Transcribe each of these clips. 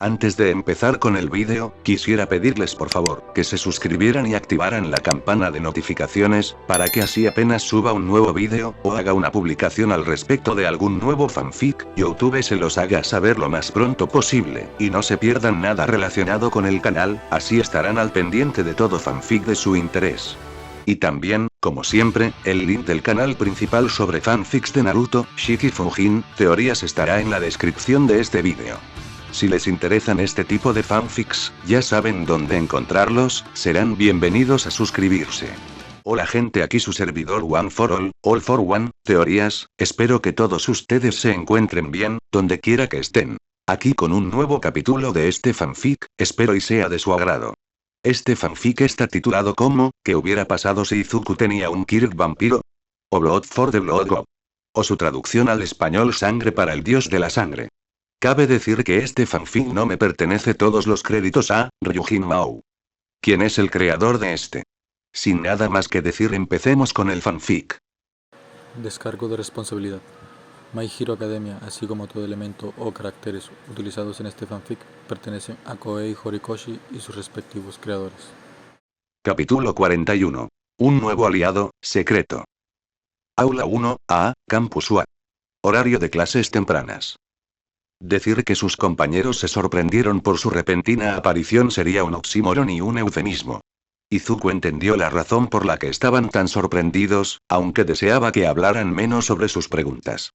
Antes de empezar con el vídeo, quisiera pedirles por favor, que se suscribieran y activaran la campana de notificaciones, para que así apenas suba un nuevo vídeo, o haga una publicación al respecto de algún nuevo fanfic, YouTube se los haga saber lo más pronto posible, y no se pierdan nada relacionado con el canal, así estarán al pendiente de todo fanfic de su interés. Y también, como siempre, el link del canal principal sobre fanfics de Naruto, Shiki Fujin, teorías estará en la descripción de este vídeo. Si les interesan este tipo de fanfics, ya saben dónde encontrarlos, serán bienvenidos a suscribirse. Hola gente, aquí su servidor One for All for One, teorías, espero que todos ustedes se encuentren bien, donde quiera que estén. Aquí con un nuevo capítulo de este fanfic, espero y sea de su agrado. Este fanfic está titulado como, ¿qué hubiera pasado si Izuku tenía un Kirk vampiro? O Blood for the Blood God. O su traducción al español Sangre para el Dios de la Sangre. Cabe decir que este fanfic no me pertenece, todos los créditos a Ryujin Mao. ¿Quién es el creador de este? Sin nada más que decir, empecemos con el fanfic. Descargo de responsabilidad. My Hero Academia, así como todo elemento o caracteres utilizados en este fanfic, pertenecen a Koei Horikoshi y sus respectivos creadores. Capítulo 41. Un nuevo aliado, secreto. Aula 1A, Campus UA. Horario de clases tempranas. Decir que sus compañeros se sorprendieron por su repentina aparición sería un oxímoron y un eufemismo. Izuku entendió la razón por la que estaban tan sorprendidos, aunque deseaba que hablaran menos sobre sus preguntas.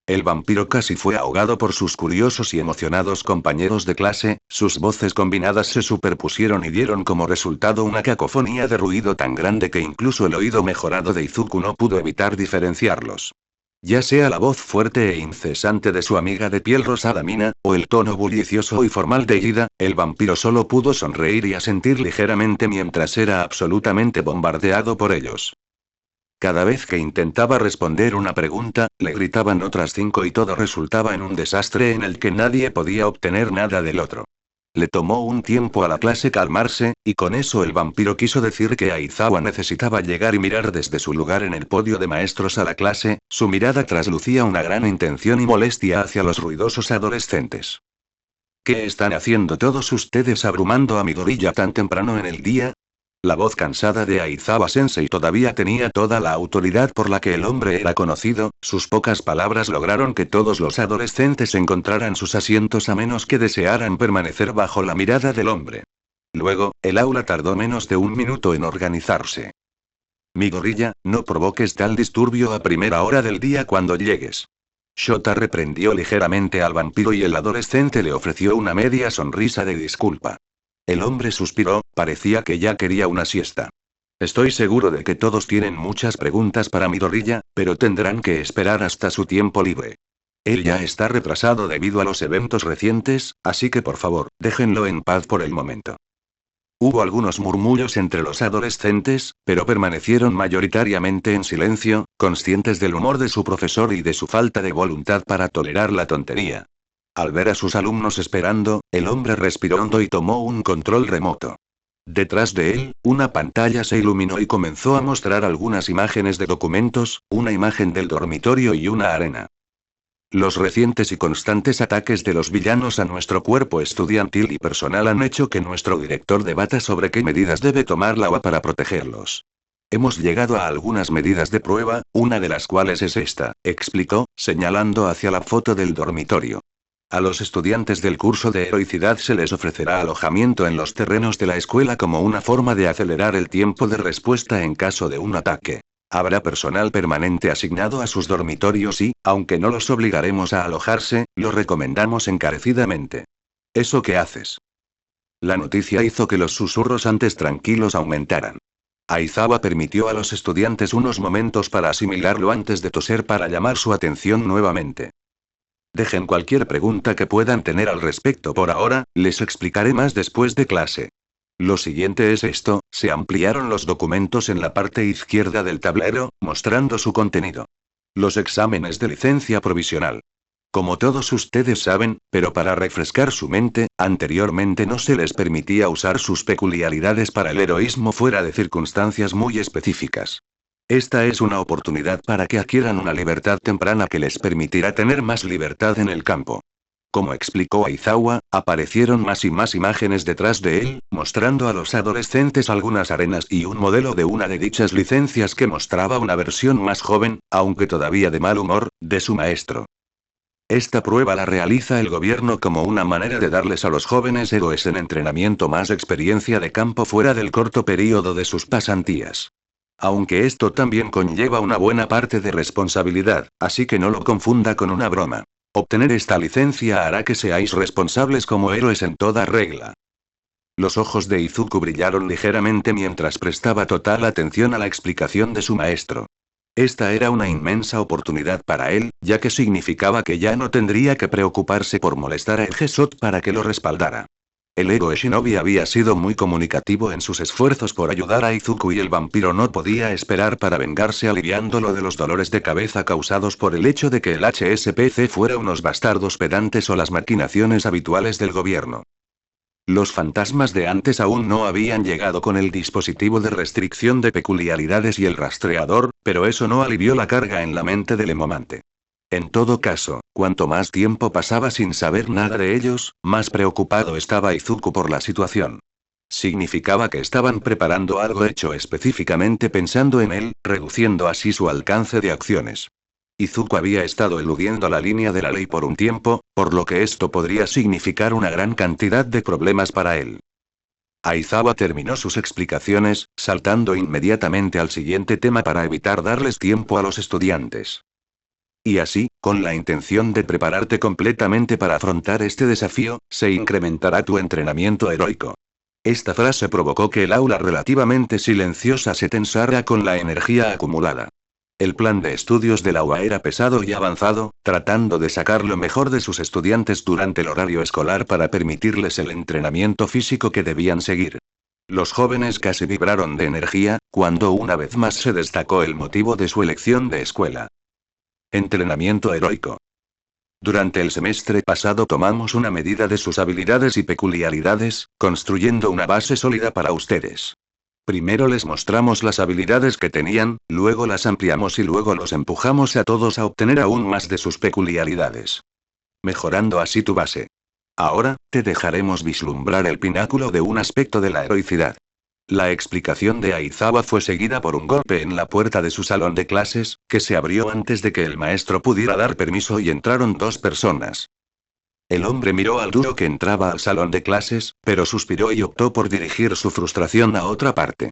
El vampiro casi fue ahogado por sus curiosos y emocionados compañeros de clase, sus voces combinadas se superpusieron y dieron como resultado una cacofonía de ruido tan grande que incluso el oído mejorado de Izuku no pudo evitar diferenciarlos. Ya sea la voz fuerte e incesante de su amiga de piel rosada Mina, o el tono bullicioso y formal de Ida, el vampiro solo pudo sonreír y asentir ligeramente mientras era absolutamente bombardeado por ellos. Cada vez que intentaba responder una pregunta, le gritaban otras 5 y todo resultaba en un desastre en el que nadie podía obtener nada del otro. Le tomó un tiempo a la clase calmarse, y con eso el vampiro quiso decir que Aizawa necesitaba llegar y mirar desde su lugar en el podio de maestros a la clase, su mirada traslucía una gran intención y molestia hacia los ruidosos adolescentes. ¿Qué están haciendo todos ustedes abrumando a Midoriya tan temprano en el día? La voz cansada de Aizawa Sensei todavía tenía toda la autoridad por la que el hombre era conocido, sus pocas palabras lograron que todos los adolescentes encontraran sus asientos a menos que desearan permanecer bajo la mirada del hombre. Luego, el aula tardó menos de un minuto en organizarse. Midoriya, no provoques tal disturbio a primera hora del día cuando llegues. Shota reprendió ligeramente al vampiro y el adolescente le ofreció una media sonrisa de disculpa. El hombre suspiró, parecía que ya quería una siesta. Estoy seguro de que todos tienen muchas preguntas para Midoriya, pero tendrán que esperar hasta su tiempo libre. Él ya está retrasado debido a los eventos recientes, así que por favor, déjenlo en paz por el momento. Hubo algunos murmullos entre los adolescentes, pero permanecieron mayoritariamente en silencio, conscientes del humor de su profesor y de su falta de voluntad para tolerar la tontería. Al ver a sus alumnos esperando, el hombre respiró hondo y tomó un control remoto. Detrás de él, una pantalla se iluminó y comenzó a mostrar algunas imágenes de documentos, una imagen del dormitorio y una arena. Los recientes y constantes ataques de los villanos a nuestro cuerpo estudiantil y personal han hecho que nuestro director debata sobre qué medidas debe tomar la UA para protegerlos. Hemos llegado a algunas medidas de prueba, una de las cuales es esta, explicó, señalando hacia la foto del dormitorio. A los estudiantes del curso de heroicidad se les ofrecerá alojamiento en los terrenos de la escuela como una forma de acelerar el tiempo de respuesta en caso de un ataque. Habrá personal permanente asignado a sus dormitorios y, aunque no los obligaremos a alojarse, lo recomendamos encarecidamente. ¿Eso qué haces? La noticia hizo que los susurros antes tranquilos aumentaran. Aizawa permitió a los estudiantes unos momentos para asimilarlo antes de toser para llamar su atención nuevamente. Dejen cualquier pregunta que puedan tener al respecto por ahora, les explicaré más después de clase. Lo siguiente es esto, se ampliaron los documentos en la parte izquierda del tablero, mostrando su contenido. Los exámenes de licencia provisional. Como todos ustedes saben, pero para refrescar su mente, anteriormente no se les permitía usar sus peculiaridades para el heroísmo fuera de circunstancias muy específicas. Esta es una oportunidad para que adquieran una libertad temprana que les permitirá tener más libertad en el campo. Como explicó Aizawa, aparecieron más y más imágenes detrás de él, mostrando a los adolescentes algunas arenas y un modelo de una de dichas licencias que mostraba una versión más joven, aunque todavía de mal humor, de su maestro. Esta prueba la realiza el gobierno como una manera de darles a los jóvenes héroes en entrenamiento más experiencia de campo fuera del corto período de sus pasantías. Aunque esto también conlleva una buena parte de responsabilidad, así que no lo confunda con una broma. Obtener esta licencia hará que seáis responsables como héroes en toda regla. Los ojos de Izuku brillaron ligeramente mientras prestaba total atención a la explicación de su maestro. Esta era una inmensa oportunidad para él, ya que significaba que ya no tendría que preocuparse por molestar a Egesot para que lo respaldara. El héroe Shinobi había sido muy comunicativo en sus esfuerzos por ayudar a Izuku y el vampiro no podía esperar para vengarse aliviándolo de los dolores de cabeza causados por el hecho de que el HSPC fuera unos bastardos pedantes o las maquinaciones habituales del gobierno. Los fantasmas de antes aún no habían llegado con el dispositivo de restricción de peculiaridades y el rastreador, pero eso no alivió la carga en la mente del emomante. En todo caso, cuanto más tiempo pasaba sin saber nada de ellos, más preocupado estaba Izuku por la situación. Significaba que estaban preparando algo hecho específicamente pensando en él, reduciendo así su alcance de acciones. Izuku había estado eludiendo la línea de la ley por un tiempo, por lo que esto podría significar una gran cantidad de problemas para él. Aizawa terminó sus explicaciones, saltando inmediatamente al siguiente tema para evitar darles tiempo a los estudiantes. Y así, con la intención de prepararte completamente para afrontar este desafío, se incrementará tu entrenamiento heroico. Esta frase provocó que el aula relativamente silenciosa se tensara con la energía acumulada. El plan de estudios del aula era pesado y avanzado, tratando de sacar lo mejor de sus estudiantes durante el horario escolar para permitirles el entrenamiento físico que debían seguir. Los jóvenes casi vibraron de energía, cuando una vez más se destacó el motivo de su elección de escuela. Entrenamiento heroico. Durante el semestre pasado tomamos una medida de sus habilidades y peculiaridades, construyendo una base sólida para ustedes. Primero les mostramos las habilidades que tenían, luego las ampliamos y luego los empujamos a todos a obtener aún más de sus peculiaridades. Mejorando así tu base. Ahora, te dejaremos vislumbrar el pináculo de un aspecto de la heroicidad. La explicación de Aizawa fue seguida por un golpe en la puerta de su salón de clases, que se abrió antes de que el maestro pudiera dar permiso y entraron dos personas. El hombre miró al dúo que entraba al salón de clases, pero suspiró y optó por dirigir su frustración a otra parte.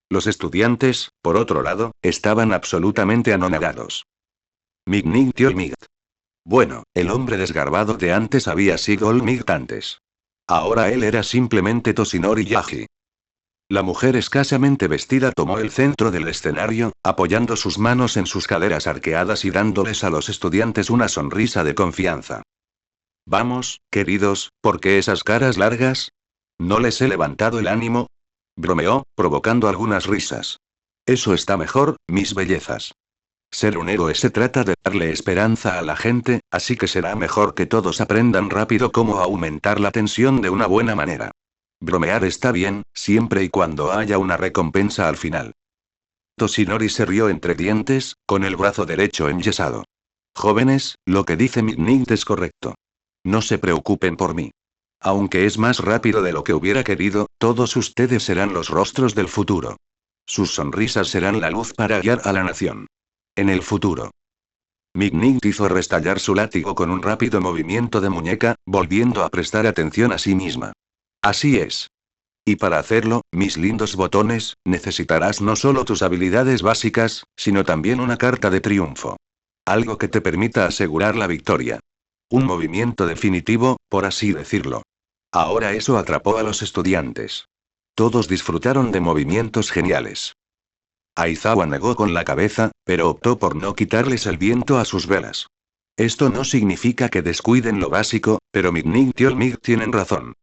Los estudiantes, por otro lado, estaban absolutamente anonadados. Mig Tio Migt. Bueno, el hombre desgarbado de antes había sido Migt antes. Ahora él era simplemente Toshinori Yaji. La mujer escasamente vestida tomó el centro del escenario, apoyando sus manos en sus caderas arqueadas y dándoles a los estudiantes una sonrisa de confianza. Vamos, queridos, ¿por qué esas caras largas? ¿No les he levantado el ánimo? Bromeó, provocando algunas risas. Eso está mejor, mis bellezas. Ser un héroe se trata de darle esperanza a la gente, así que será mejor que todos aprendan rápido cómo aumentar la tensión de una buena manera. Bromear está bien, siempre y cuando haya una recompensa al final. Toshinori se rió entre dientes, con el brazo derecho enyesado. Jóvenes, lo que dice Midnight es correcto. No se preocupen por mí. Aunque es más rápido de lo que hubiera querido, todos ustedes serán los rostros del futuro. Sus sonrisas serán la luz para guiar a la nación. En el futuro. Midnight hizo restallar su látigo con un rápido movimiento de muñeca, volviendo a prestar atención a sí misma. Así es. Y para hacerlo, mis lindos botones, necesitarás no solo tus habilidades básicas, sino también una carta de triunfo. Algo que te permita asegurar la victoria. Un movimiento definitivo, por así decirlo. Ahora eso atrapó a los estudiantes. Todos disfrutaron de movimientos geniales. Aizawa negó con la cabeza, pero optó por no quitarles el viento a sus velas. Esto no significa que descuiden lo básico, pero Midnight y Olmig tienen razón.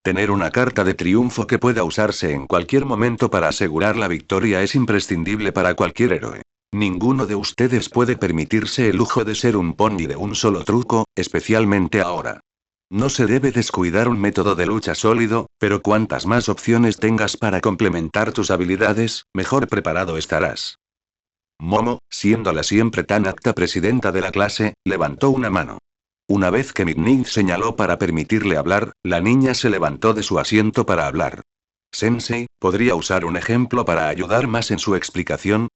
Tener una carta de triunfo que pueda usarse en cualquier momento para asegurar la victoria es imprescindible para cualquier héroe. Ninguno de ustedes puede permitirse el lujo de ser un pony de un solo truco, especialmente ahora. No se debe descuidar un método de lucha sólido, pero cuantas más opciones tengas para complementar tus habilidades, mejor preparado estarás. Momo, siendo la siempre tan apta presidenta de la clase, levantó una mano. Una vez que Midnight señaló para permitirle hablar, la niña se levantó de su asiento para hablar. Sensei, ¿podría usar un ejemplo para ayudar más en su explicación?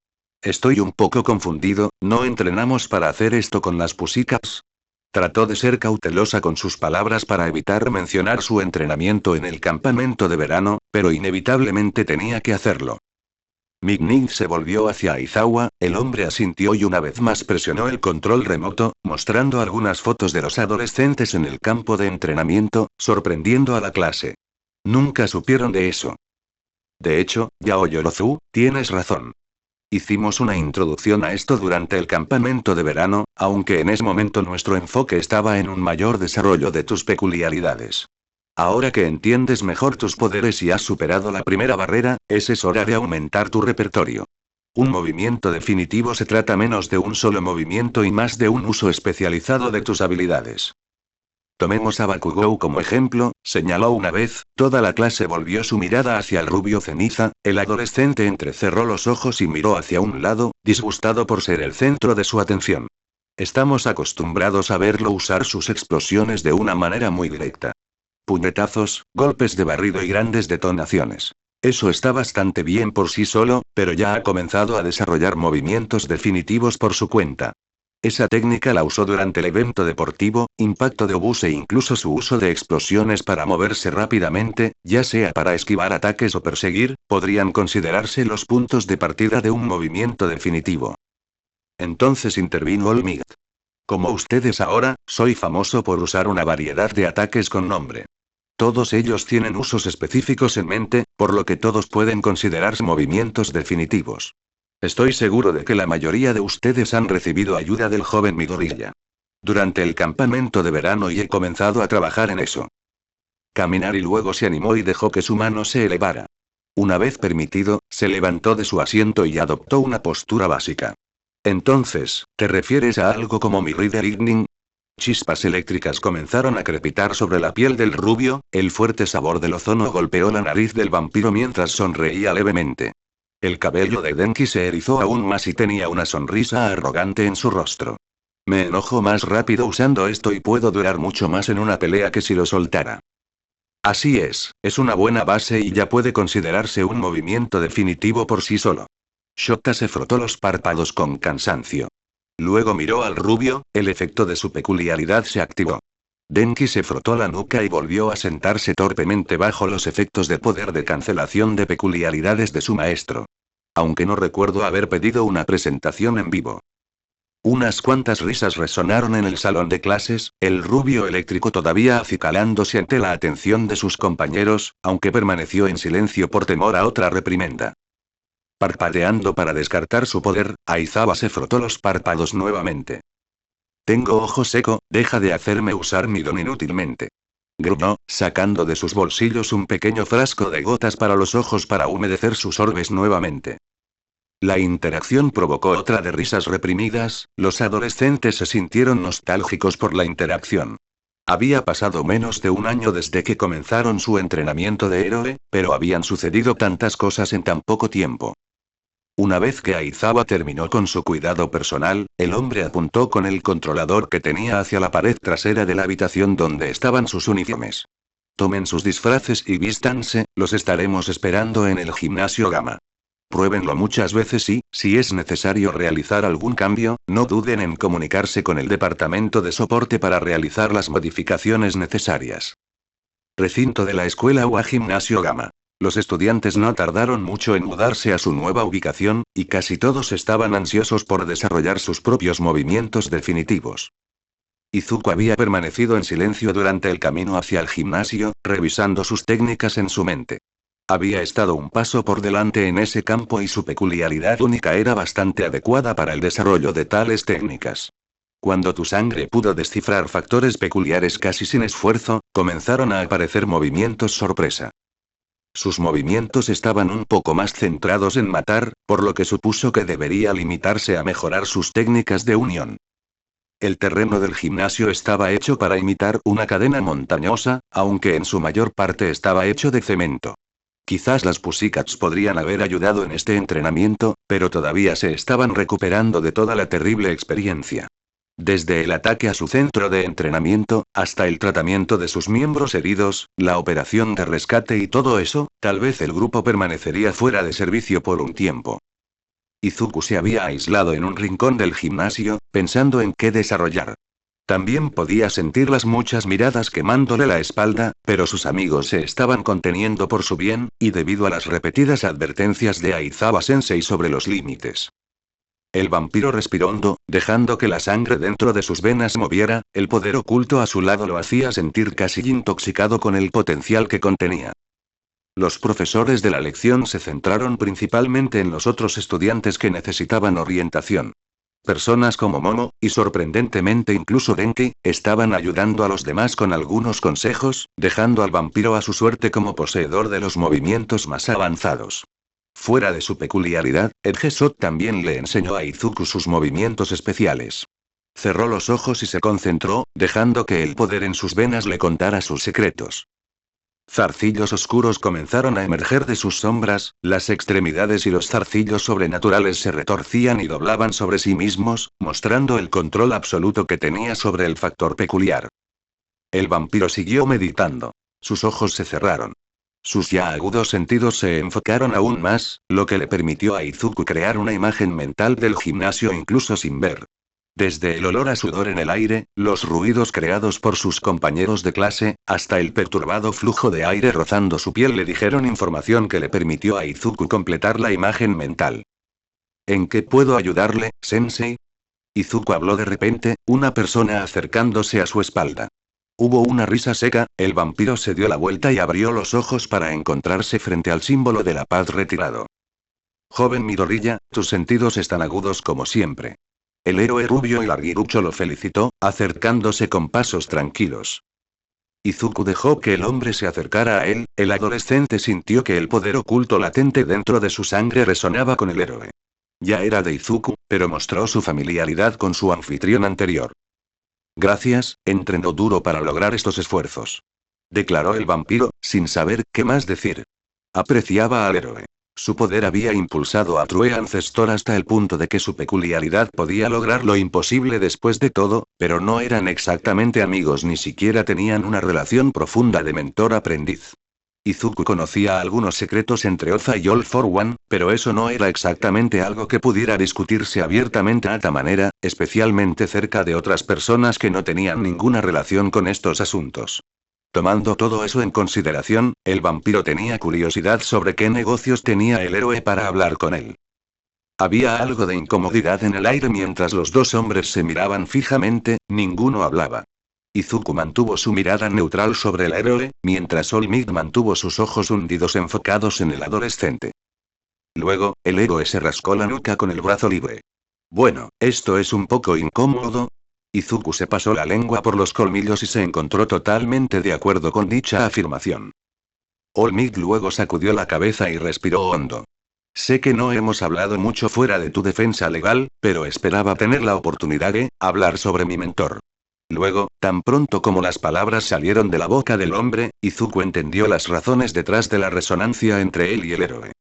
Estoy un poco confundido, ¿no entrenamos para hacer esto con las Pussycats? Trató de ser cautelosa con sus palabras para evitar mencionar su entrenamiento en el campamento de verano, pero inevitablemente tenía que hacerlo. Midnight se volvió hacia Aizawa, el hombre asintió y una vez más presionó el control remoto, mostrando algunas fotos de los adolescentes en el campo de entrenamiento, sorprendiendo a la clase. Nunca supieron de eso. De hecho, Yao Yorozu, tienes razón. Hicimos una introducción a esto durante el campamento de verano, aunque en ese momento nuestro enfoque estaba en un mayor desarrollo de tus peculiaridades. Ahora que entiendes mejor tus poderes y has superado la primera barrera, es hora de aumentar tu repertorio. Un movimiento definitivo se trata menos de un solo movimiento y más de un uso especializado de tus habilidades. Tomemos a Bakugou como ejemplo, señaló una vez, toda la clase volvió su mirada hacia el rubio ceniza, el adolescente entrecerró los ojos y miró hacia un lado, disgustado por ser el centro de su atención. Estamos acostumbrados a verlo usar sus explosiones de una manera muy directa. Puñetazos, golpes de barrido y grandes detonaciones. Eso está bastante bien por sí solo, pero ya ha comenzado a desarrollar movimientos definitivos por su cuenta. Esa técnica la usó durante el evento deportivo, impacto de obús e incluso su uso de explosiones para moverse rápidamente, ya sea para esquivar ataques o perseguir, podrían considerarse los puntos de partida de un movimiento definitivo. Entonces intervino Olmigt. Como ustedes ahora, soy famoso por usar una variedad de ataques con nombre. Todos ellos tienen usos específicos en mente, por lo que todos pueden considerarse movimientos definitivos. Estoy seguro de que la mayoría de ustedes han recibido ayuda del joven Midoriya. Durante el campamento de verano y he comenzado a trabajar en eso. Caminar y luego se animó y dejó que su mano se elevara. Una vez permitido, se levantó de su asiento y adoptó una postura básica. Entonces, ¿te refieres a algo como mi Reader Evening? Chispas eléctricas comenzaron a crepitar sobre la piel del rubio, el fuerte sabor del ozono golpeó la nariz del vampiro mientras sonreía levemente. El cabello de Denki se erizó aún más y tenía una sonrisa arrogante en su rostro. Me enojo más rápido usando esto y puedo durar mucho más en una pelea que si lo soltara. Así es una buena base y ya puede considerarse un movimiento definitivo por sí solo. Shota se frotó los párpados con cansancio. Luego miró al rubio, el efecto de su peculiaridad se activó. Denki se frotó la nuca y volvió a sentarse torpemente bajo los efectos de poder de cancelación de peculiaridades de su maestro. Aunque no recuerdo haber pedido una presentación en vivo. Unas cuantas risas resonaron en el salón de clases, el rubio eléctrico todavía acicalándose ante la atención de sus compañeros, aunque permaneció en silencio por temor a otra reprimenda. Parpadeando para descartar su poder, Aizawa se frotó los párpados nuevamente. Tengo ojo seco, deja de hacerme usar mi don inútilmente. Gruñó, sacando de sus bolsillos un pequeño frasco de gotas para los ojos para humedecer sus orbes nuevamente. La interacción provocó otra de risas reprimidas, los adolescentes se sintieron nostálgicos por la interacción. Había pasado menos de un año desde que comenzaron su entrenamiento de héroe, pero habían sucedido tantas cosas en tan poco tiempo. Una vez que Aizawa terminó con su cuidado personal, el hombre apuntó con el controlador que tenía hacia la pared trasera de la habitación donde estaban sus uniformes. Tomen sus disfraces y vístanse, los estaremos esperando en el gimnasio Gamma. Pruébenlo muchas veces y, si es necesario realizar algún cambio, no duden en comunicarse con el departamento de soporte para realizar las modificaciones necesarias. Recinto de la escuela UA Gimnasio Gamma. Los estudiantes no tardaron mucho en mudarse a su nueva ubicación, y casi todos estaban ansiosos por desarrollar sus propios movimientos definitivos. Izuku había permanecido en silencio durante el camino hacia el gimnasio, revisando sus técnicas en su mente. Había estado un paso por delante en ese campo y su peculiaridad única era bastante adecuada para el desarrollo de tales técnicas. Cuando tu sangre pudo descifrar factores peculiares casi sin esfuerzo, comenzaron a aparecer movimientos sorpresa. Sus movimientos estaban un poco más centrados en matar, por lo que supuso que debería limitarse a mejorar sus técnicas de unión. El terreno del gimnasio estaba hecho para imitar una cadena montañosa, aunque en su mayor parte estaba hecho de cemento. Quizás las Pussycats podrían haber ayudado en este entrenamiento, pero todavía se estaban recuperando de toda la terrible experiencia. Desde el ataque a su centro de entrenamiento, hasta el tratamiento de sus miembros heridos, la operación de rescate y todo eso, tal vez el grupo permanecería fuera de servicio por un tiempo. Izuku se había aislado en un rincón del gimnasio, pensando en qué desarrollar. También podía sentir las muchas miradas quemándole la espalda, pero sus amigos se estaban conteniendo por su bien, y debido a las repetidas advertencias de Aizawa-sensei sobre los límites. El vampiro respiró hondo, dejando que la sangre dentro de sus venas se moviera, el poder oculto a su lado lo hacía sentir casi intoxicado con el potencial que contenía. Los profesores de la lección se centraron principalmente en los otros estudiantes que necesitaban orientación. Personas como Momo, y sorprendentemente incluso Denki, estaban ayudando a los demás con algunos consejos, dejando al vampiro a su suerte como poseedor de los movimientos más avanzados. Fuera de su peculiaridad, Edgesot también le enseñó a Izuku sus movimientos especiales. Cerró los ojos y se concentró, dejando que el poder en sus venas le contara sus secretos. Zarcillos oscuros comenzaron a emerger de sus sombras, las extremidades y los zarcillos sobrenaturales se retorcían y doblaban sobre sí mismos, mostrando el control absoluto que tenía sobre el factor peculiar. El vampiro siguió meditando. Sus ojos se cerraron. Sus ya agudos sentidos se enfocaron aún más, lo que le permitió a Izuku crear una imagen mental del gimnasio incluso sin ver. Desde el olor a sudor en el aire, los ruidos creados por sus compañeros de clase, hasta el perturbado flujo de aire rozando su piel le dijeron información que le permitió a Izuku completar la imagen mental. ¿En qué puedo ayudarle, sensei? Izuku habló de repente, una persona acercándose a su espalda. Hubo una risa seca, el vampiro se dio la vuelta y abrió los ojos para encontrarse frente al símbolo de la paz retirado. Joven Midoriya, tus sentidos están agudos como siempre. El héroe rubio y larguirucho lo felicitó, acercándose con pasos tranquilos. Izuku dejó que el hombre se acercara a él, el adolescente sintió que el poder oculto latente dentro de su sangre resonaba con el héroe. Ya era de Izuku, pero mostró su familiaridad con su anfitrión anterior. Gracias, entrenó duro para lograr estos esfuerzos. Declaró el vampiro, sin saber qué más decir. Apreciaba al héroe. Su poder había impulsado a True Ancestor hasta el punto de que su peculiaridad podía lograr lo imposible después de todo, pero no eran exactamente amigos ni siquiera tenían una relación profunda de mentor-aprendiz. Izuku conocía algunos secretos entre Oza y All for One, pero eso no era exactamente algo que pudiera discutirse abiertamente a esta manera, especialmente cerca de otras personas que no tenían ninguna relación con estos asuntos. Tomando todo eso en consideración, el vampiro tenía curiosidad sobre qué negocios tenía el héroe para hablar con él. Había algo de incomodidad en el aire mientras los dos hombres se miraban fijamente, ninguno hablaba. Izuku mantuvo su mirada neutral sobre el héroe, mientras All Might mantuvo sus ojos hundidos enfocados en el adolescente. Luego, el héroe se rascó la nuca con el brazo libre. Bueno, esto es un poco incómodo. Izuku se pasó la lengua por los colmillos y se encontró totalmente de acuerdo con dicha afirmación. All Might luego sacudió la cabeza y respiró hondo. Sé que no hemos hablado mucho fuera de tu defensa legal, pero esperaba tener la oportunidad de hablar sobre mi mentor. Luego, tan pronto como las palabras salieron de la boca del hombre, Izuku entendió las razones detrás de la resonancia entre él y el héroe.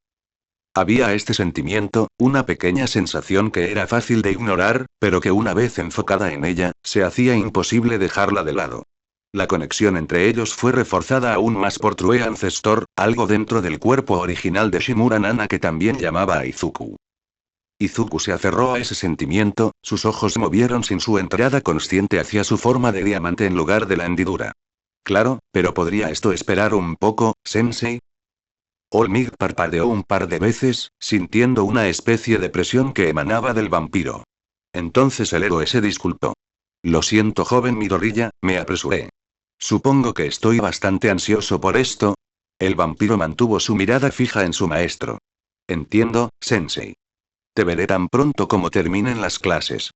Había este sentimiento, una pequeña sensación que era fácil de ignorar, pero que una vez enfocada en ella, se hacía imposible dejarla de lado. La conexión entre ellos fue reforzada aún más por True Ancestor, algo dentro del cuerpo original de Shimura Nana que también llamaba a Izuku. Izuku se aferró a ese sentimiento, sus ojos se movieron sin su entrada consciente hacia su forma de diamante en lugar de la hendidura. Claro, pero ¿podría esto esperar un poco, sensei? All Might parpadeó un par de veces, sintiendo una especie de presión que emanaba del vampiro. Entonces el héroe se disculpó. Lo siento, joven Midoriya, me apresuré. Supongo que estoy bastante ansioso por esto. El vampiro mantuvo su mirada fija en su maestro. Entiendo, sensei. Te veré tan pronto como terminen las clases.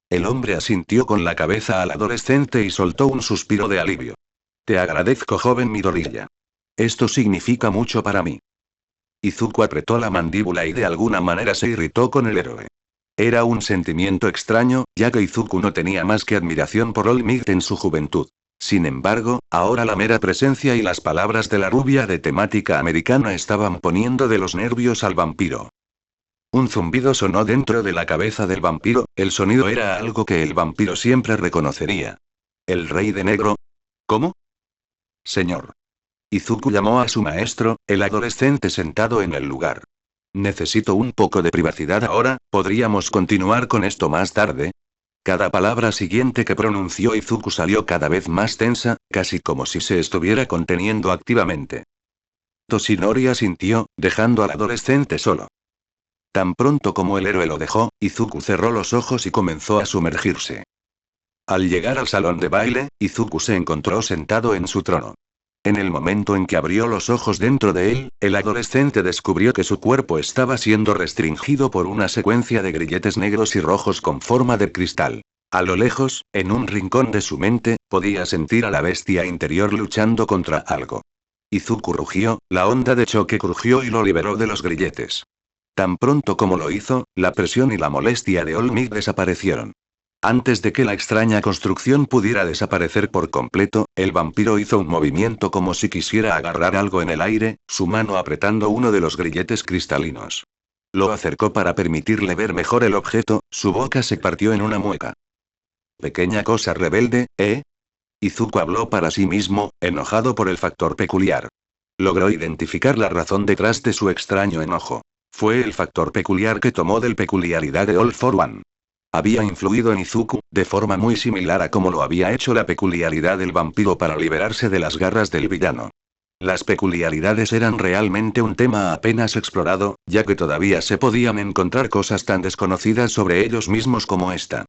El hombre asintió con la cabeza al adolescente y soltó un suspiro de alivio. Te agradezco, joven Midoriya. Esto significa mucho para mí. Izuku apretó la mandíbula y de alguna manera se irritó con el héroe. Era un sentimiento extraño, ya que Izuku no tenía más que admiración por All Might en su juventud. Sin embargo, ahora la mera presencia y las palabras de la rubia de temática americana estaban poniendo de los nervios al vampiro. Un zumbido sonó dentro de la cabeza del vampiro, el sonido era algo que el vampiro siempre reconocería. ¿El rey de negro? ¿Cómo? Señor. Izuku llamó a su maestro, el adolescente sentado en el lugar. Necesito un poco de privacidad ahora, ¿podríamos continuar con esto más tarde? Cada palabra siguiente que pronunció Izuku salió cada vez más tensa, casi como si se estuviera conteniendo activamente. Toshinori asintió, dejando al adolescente solo. Tan pronto como el héroe lo dejó, Izuku cerró los ojos y comenzó a sumergirse. Al llegar al salón de baile, Izuku se encontró sentado en su trono. En el momento en que abrió los ojos dentro de él, el adolescente descubrió que su cuerpo estaba siendo restringido por una secuencia de grilletes negros y rojos con forma de cristal. A lo lejos, en un rincón de su mente, podía sentir a la bestia interior luchando contra algo. Izuku rugió, la onda de choque crujió y lo liberó de los grilletes. Tan pronto como lo hizo, la presión y la molestia de All Might desaparecieron. Antes de que la extraña construcción pudiera desaparecer por completo, el vampiro hizo un movimiento como si quisiera agarrar algo en el aire, su mano apretando uno de los grilletes cristalinos. Lo acercó para permitirle ver mejor el objeto, su boca se partió en una mueca. Pequeña cosa rebelde, ¿eh? Izuku habló para sí mismo, enojado por el factor peculiar. Logró identificar la razón detrás de su extraño enojo. Fue el factor peculiar que tomó del peculiaridad de All for One. Había influido en Izuku, de forma muy similar a como lo había hecho la peculiaridad del vampiro para liberarse de las garras del villano. Las peculiaridades eran realmente un tema apenas explorado, ya que todavía se podían encontrar cosas tan desconocidas sobre ellos mismos como esta.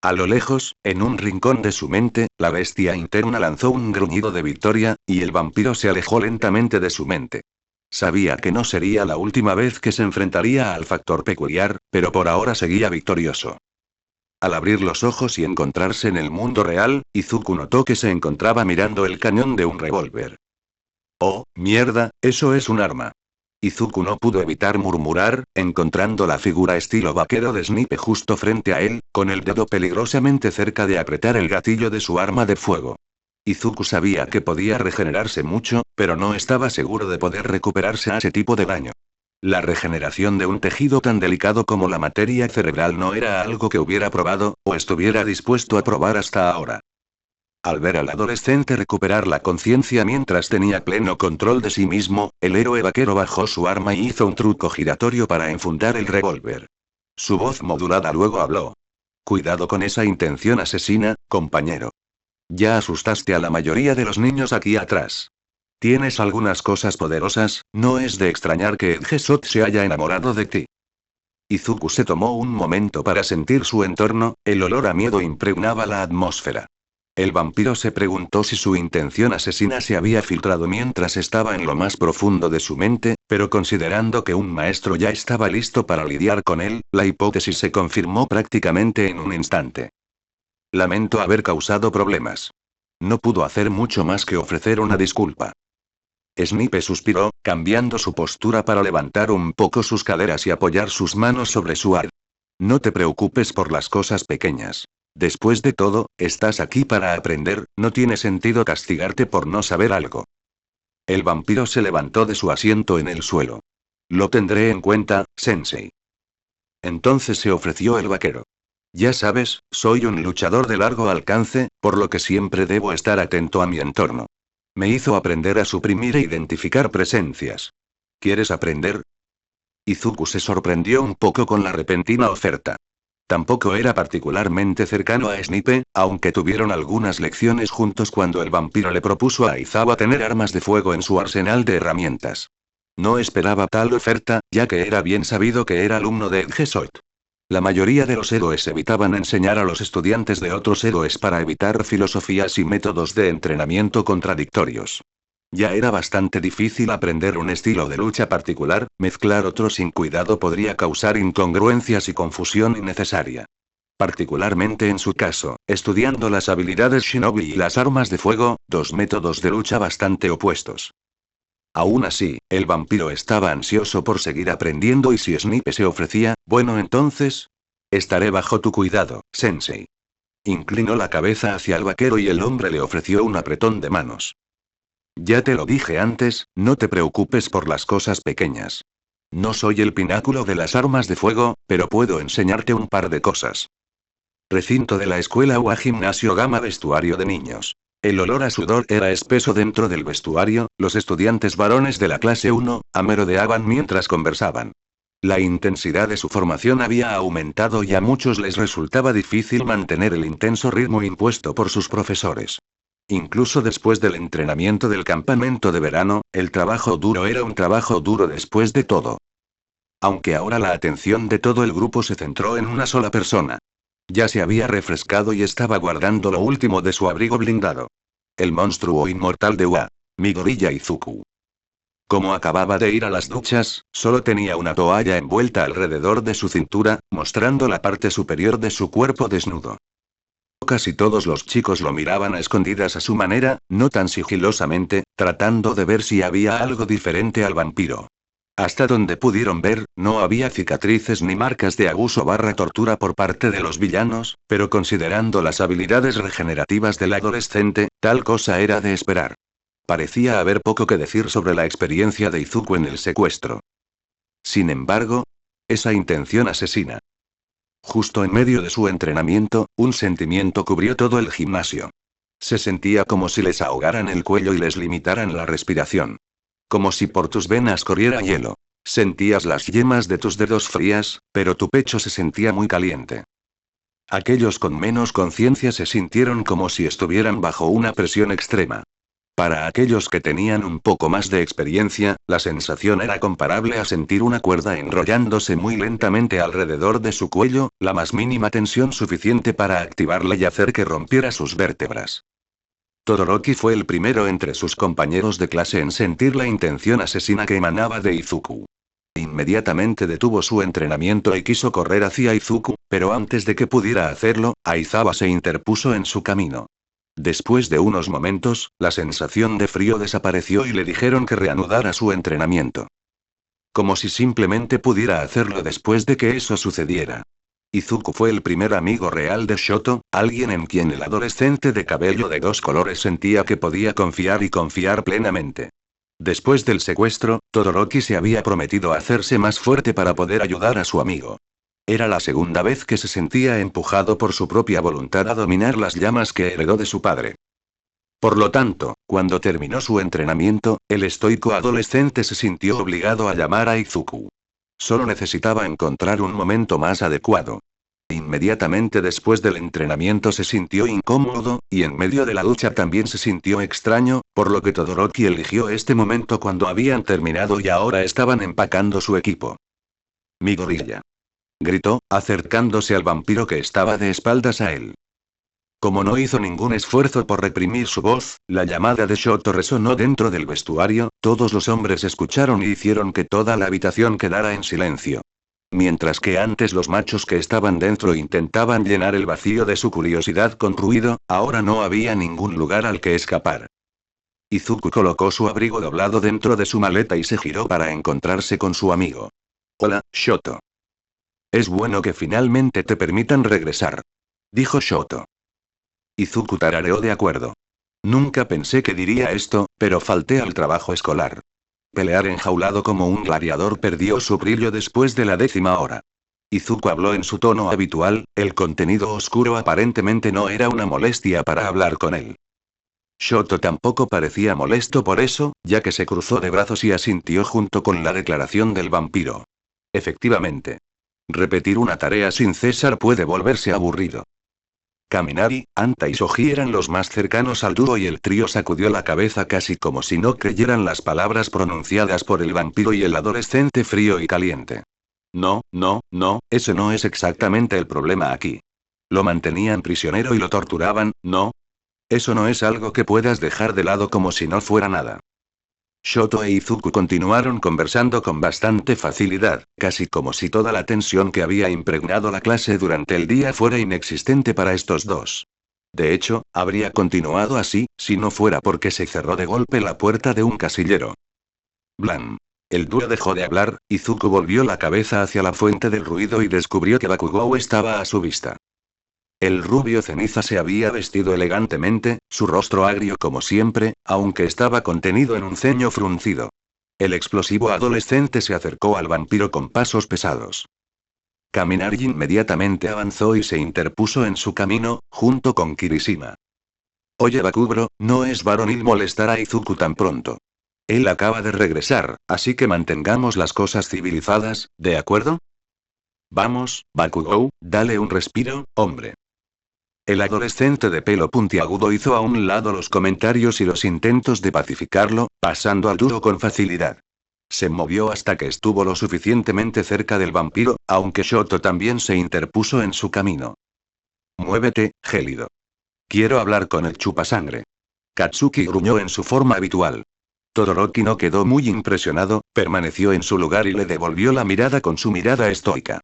A lo lejos, en un rincón de su mente, la bestia interna lanzó un gruñido de victoria, y el vampiro se alejó lentamente de su mente. Sabía que no sería la última vez que se enfrentaría al factor peculiar, pero por ahora seguía victorioso. Al abrir los ojos y encontrarse en el mundo real, Izuku notó que se encontraba mirando el cañón de un revólver. «Oh, mierda, eso es un arma». Izuku no pudo evitar murmurar, encontrando la figura estilo vaquero de Snipe justo frente a él, con el dedo peligrosamente cerca de apretar el gatillo de su arma de fuego. Izuku sabía que podía regenerarse mucho, pero no estaba seguro de poder recuperarse a ese tipo de daño. La regeneración de un tejido tan delicado como la materia cerebral no era algo que hubiera probado, o estuviera dispuesto a probar hasta ahora. Al ver al adolescente recuperar la conciencia mientras tenía pleno control de sí mismo, el héroe vaquero bajó su arma y hizo un truco giratorio para enfundar el revólver. Su voz modulada luego habló. «Cuidado con esa intención asesina, compañero. Ya asustaste a la mayoría de los niños aquí atrás. Tienes algunas cosas poderosas, no es de extrañar que Edgesot se haya enamorado de ti». Izuku se tomó un momento para sentir su entorno, el olor a miedo impregnaba la atmósfera. El vampiro se preguntó si su intención asesina se había filtrado mientras estaba en lo más profundo de su mente, pero considerando que un maestro ya estaba listo para lidiar con él, la hipótesis se confirmó prácticamente en un instante. «Lamento haber causado problemas». No pudo hacer mucho más que ofrecer una disculpa. Snipe suspiró, cambiando su postura para levantar un poco sus caderas y apoyar sus manos sobre su ar. «No te preocupes por las cosas pequeñas. Después de todo, estás aquí para aprender, no tiene sentido castigarte por no saber algo». El vampiro se levantó de su asiento en el suelo. «Lo tendré en cuenta, sensei». Entonces se ofreció el vaquero. «Ya sabes, soy un luchador de largo alcance, por lo que siempre debo estar atento a mi entorno. Me hizo aprender a suprimir e identificar presencias. ¿Quieres aprender?» Izuku se sorprendió un poco con la repentina oferta. Tampoco era particularmente cercano a Snipe, aunque tuvieron algunas lecciones juntos cuando el vampiro le propuso a Aizawa tener armas de fuego en su arsenal de herramientas. No esperaba tal oferta, ya que era bien sabido que era alumno de Edgesot. La mayoría de los héroes evitaban enseñar a los estudiantes de otros héroes para evitar filosofías y métodos de entrenamiento contradictorios. Ya era bastante difícil aprender un estilo de lucha particular, mezclar otro sin cuidado podría causar incongruencias y confusión innecesaria. Particularmente en su caso, estudiando las habilidades shinobi y las armas de fuego, dos métodos de lucha bastante opuestos. Aún así, el vampiro estaba ansioso por seguir aprendiendo y si Snipe se ofrecía, bueno entonces. «Estaré bajo tu cuidado, sensei». Inclinó la cabeza hacia el vaquero y el hombre le ofreció un apretón de manos. «Ya te lo dije antes, no te preocupes por las cosas pequeñas. No soy el pináculo de las armas de fuego, pero puedo enseñarte un par de cosas. Recinto de la escuela UA Gimnasio Gama Vestuario de niños. El olor a sudor era espeso dentro del vestuario, los estudiantes varones de la clase 1, merodeaban mientras conversaban. La intensidad de su formación había aumentado y a muchos les resultaba difícil mantener el intenso ritmo impuesto por sus profesores. Incluso después del entrenamiento del campamento de verano, el trabajo duro era un trabajo duro después de todo. Aunque ahora la atención de todo el grupo se centró en una sola persona. Ya se había refrescado y estaba guardando lo último de su abrigo blindado. El monstruo inmortal de UA, Midoriya Izuku. Como acababa de ir a las duchas, solo tenía una toalla envuelta alrededor de su cintura, mostrando la parte superior de su cuerpo desnudo. Casi todos los chicos lo miraban a escondidas a su manera, no tan sigilosamente, tratando de ver si había algo diferente al vampiro. Hasta donde pudieron ver, no había cicatrices ni marcas de abuso/tortura por parte de los villanos, pero considerando las habilidades regenerativas del adolescente, tal cosa era de esperar. Parecía haber poco que decir sobre la experiencia de Izuku en el secuestro. Sin embargo, esa intención asesina. Justo en medio de su entrenamiento, un sentimiento cubrió todo el gimnasio. Se sentía como si les ahogaran el cuello y les limitaran la respiración. Como si por tus venas corriera hielo. Sentías las yemas de tus dedos frías, pero tu pecho se sentía muy caliente. Aquellos con menos conciencia se sintieron como si estuvieran bajo una presión extrema. Para aquellos que tenían un poco más de experiencia, la sensación era comparable a sentir una cuerda enrollándose muy lentamente alrededor de su cuello, la más mínima tensión suficiente para activarla y hacer que rompiera sus vértebras. Todoroki fue el primero entre sus compañeros de clase en sentir la intención asesina que emanaba de Izuku. Inmediatamente detuvo su entrenamiento y quiso correr hacia Izuku, pero antes de que pudiera hacerlo, Aizawa se interpuso en su camino. Después de unos momentos, la sensación de frío desapareció y le dijeron que reanudara su entrenamiento. Como si simplemente pudiera hacerlo después de que eso sucediera. Izuku fue el primer amigo real de Shoto, alguien en quien el adolescente de cabello de dos colores sentía que podía confiar y confiar plenamente. Después del secuestro, Todoroki se había prometido hacerse más fuerte para poder ayudar a su amigo. Era la segunda vez que se sentía empujado por su propia voluntad a dominar las llamas que heredó de su padre. Por lo tanto, cuando terminó su entrenamiento, el estoico adolescente se sintió obligado a llamar a Izuku. Solo necesitaba encontrar un momento más adecuado. Inmediatamente después del entrenamiento se sintió incómodo, y en medio de la ducha también se sintió extraño, por lo que Todoroki eligió este momento cuando habían terminado y ahora estaban empacando su equipo. Midoriya. Gritó, acercándose al vampiro que estaba de espaldas a él. Como no hizo ningún esfuerzo por reprimir su voz, la llamada de Shoto resonó dentro del vestuario, todos los hombres escucharon y hicieron que toda la habitación quedara en silencio. Mientras que antes los machos que estaban dentro intentaban llenar el vacío de su curiosidad con ruido, ahora no había ningún lugar al que escapar. Izuku colocó su abrigo doblado dentro de su maleta y se giró para encontrarse con su amigo. Hola, Shoto. Es bueno que finalmente te permitan regresar. Dijo Shoto. Izuku tarareó de acuerdo. Nunca pensé que diría esto, pero falté al trabajo escolar. Pelear enjaulado como un gladiador perdió su brillo después de la 10ª hora. Izuku habló en su tono habitual, el contenido oscuro aparentemente no era una molestia para hablar con él. Shoto tampoco parecía molesto por eso, ya que se cruzó de brazos y asintió junto con la declaración del vampiro. Efectivamente. Repetir una tarea sin cesar puede volverse aburrido. Kaminari, Anta y Soji eran los más cercanos al dúo y el trío sacudió la cabeza casi como si no creyeran las palabras pronunciadas por el vampiro y el adolescente frío y caliente. No, ese no es exactamente el problema aquí. Lo mantenían prisionero y lo torturaban, ¿no? Eso no es algo que puedas dejar de lado como si no fuera nada. Shoto e Izuku continuaron conversando con bastante facilidad, casi como si toda la tensión que había impregnado la clase durante el día fuera inexistente para estos dos. De hecho, habría continuado así, si no fuera porque se cerró de golpe la puerta de un casillero. Blam. El dúo dejó de hablar, Izuku volvió la cabeza hacia la fuente del ruido y descubrió que Bakugou estaba a su vista. El rubio ceniza se había vestido elegantemente, su rostro agrio como siempre, aunque estaba contenido en un ceño fruncido. El explosivo adolescente se acercó al vampiro con pasos pesados. Kaminari inmediatamente avanzó y se interpuso en su camino, junto con Kirishima. Oye Bakugro, no es varonil molestar a Izuku tan pronto. Él acaba de regresar, así que mantengamos las cosas civilizadas, ¿de acuerdo? Vamos, Bakugou, dale un respiro, hombre. El adolescente de pelo puntiagudo hizo a un lado los comentarios y los intentos de pacificarlo, pasando al duro con facilidad. Se movió hasta que estuvo lo suficientemente cerca del vampiro, aunque Shoto también se interpuso en su camino. Muévete, gélido. Quiero hablar con el chupasangre. Katsuki gruñó en su forma habitual. Todoroki no quedó muy impresionado, permaneció en su lugar y le devolvió la mirada con su mirada estoica.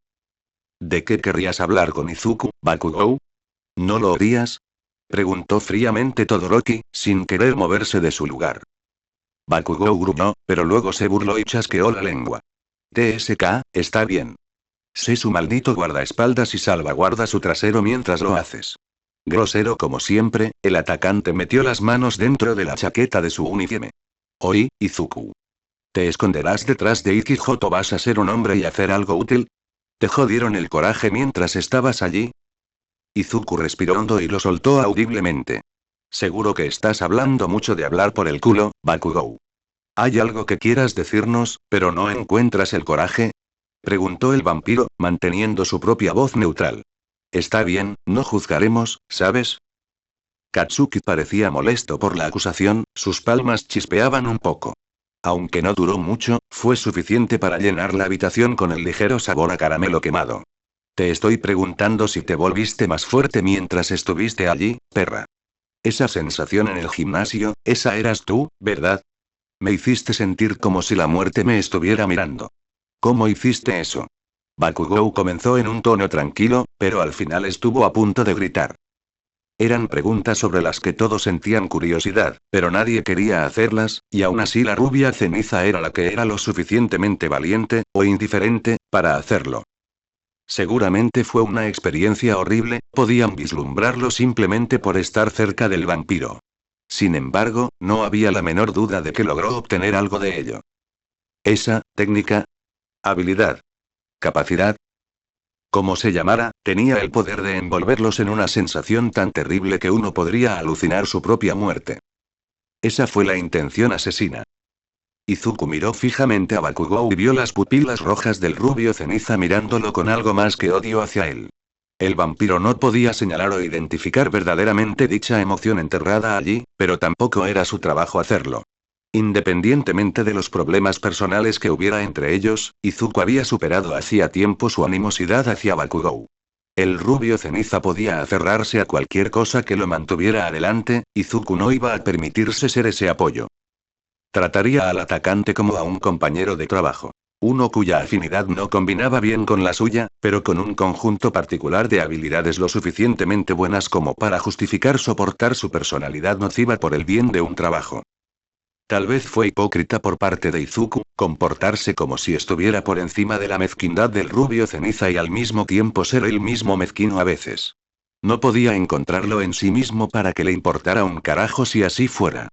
¿De qué querrías hablar con Izuku, Bakugou? ¿No lo odias? Preguntó fríamente Todoroki, sin querer moverse de su lugar. Bakugou gruñó, pero luego se burló y chasqueó la lengua. TSK, está bien. Sé su maldito guardaespaldas y salvaguarda su trasero mientras lo haces. Grosero como siempre, el atacante metió las manos dentro de la chaqueta de su uniforme. Oí, Izuku. ¿Te esconderás detrás de Ikijoto? ¿Vas a ser un hombre y hacer algo útil? ¿Te jodieron el coraje mientras estabas allí? Izuku respiró hondo y lo soltó audiblemente. Seguro que estás hablando mucho de hablar por el culo, Bakugou. ¿Hay algo que quieras decirnos, pero no encuentras el coraje? Preguntó el vampiro, manteniendo su propia voz neutral. Está bien, no juzgaremos, ¿sabes? Katsuki parecía molesto por la acusación, sus palmas chispeaban un poco. Aunque no duró mucho, fue suficiente para llenar la habitación con el ligero sabor a caramelo quemado. Te estoy preguntando si te volviste más fuerte mientras estuviste allí, perra. Esa sensación en el gimnasio, esa eras tú, ¿verdad? Me hiciste sentir como si la muerte me estuviera mirando. ¿Cómo hiciste eso? Bakugou comenzó en un tono tranquilo, pero al final estuvo a punto de gritar. Eran preguntas sobre las que todos sentían curiosidad, pero nadie quería hacerlas, y aún así la rubia ceniza era la que era lo suficientemente valiente, o indiferente, para hacerlo. Seguramente fue una experiencia horrible, podían vislumbrarlo simplemente por estar cerca del vampiro. Sin embargo, no había la menor duda de que logró obtener algo de ello. Esa, técnica, habilidad, capacidad, como se llamara, tenía el poder de envolverlos en una sensación tan terrible que uno podría alucinar su propia muerte. Esa fue la intención asesina. Izuku miró fijamente a Bakugou y vio las pupilas rojas del rubio ceniza mirándolo con algo más que odio hacia él. El vampiro no podía señalar o identificar verdaderamente dicha emoción enterrada allí, pero tampoco era su trabajo hacerlo. Independientemente de los problemas personales que hubiera entre ellos, Izuku había superado hacía tiempo su animosidad hacia Bakugou. El rubio ceniza podía aferrarse a cualquier cosa que lo mantuviera adelante, Izuku no iba a permitirse ser ese apoyo. Trataría al atacante como a un compañero de trabajo. Uno cuya afinidad no combinaba bien con la suya, pero con un conjunto particular de habilidades lo suficientemente buenas como para justificar soportar su personalidad nociva por el bien de un trabajo. Tal vez fue hipócrita por parte de Izuku, comportarse como si estuviera por encima de la mezquindad del rubio ceniza y al mismo tiempo ser él mismo mezquino a veces. No podía encontrarlo en sí mismo para que le importara un carajo si así fuera.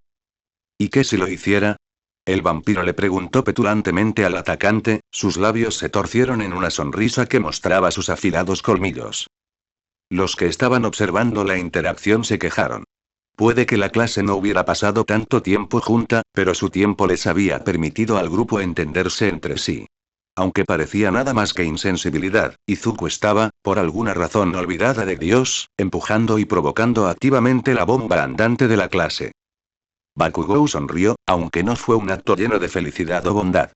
¿Y qué si lo hiciera? El vampiro le preguntó petulantemente al atacante, sus labios se torcieron en una sonrisa que mostraba sus afilados colmillos. Los que estaban observando la interacción se quejaron. Puede que la clase no hubiera pasado tanto tiempo junta, pero su tiempo les había permitido al grupo entenderse entre sí. Aunque parecía nada más que insensibilidad, Izuku estaba, por alguna razón olvidada de Dios, empujando y provocando activamente la bomba andante de la clase. Bakugou sonrió, aunque no fue un acto lleno de felicidad o bondad.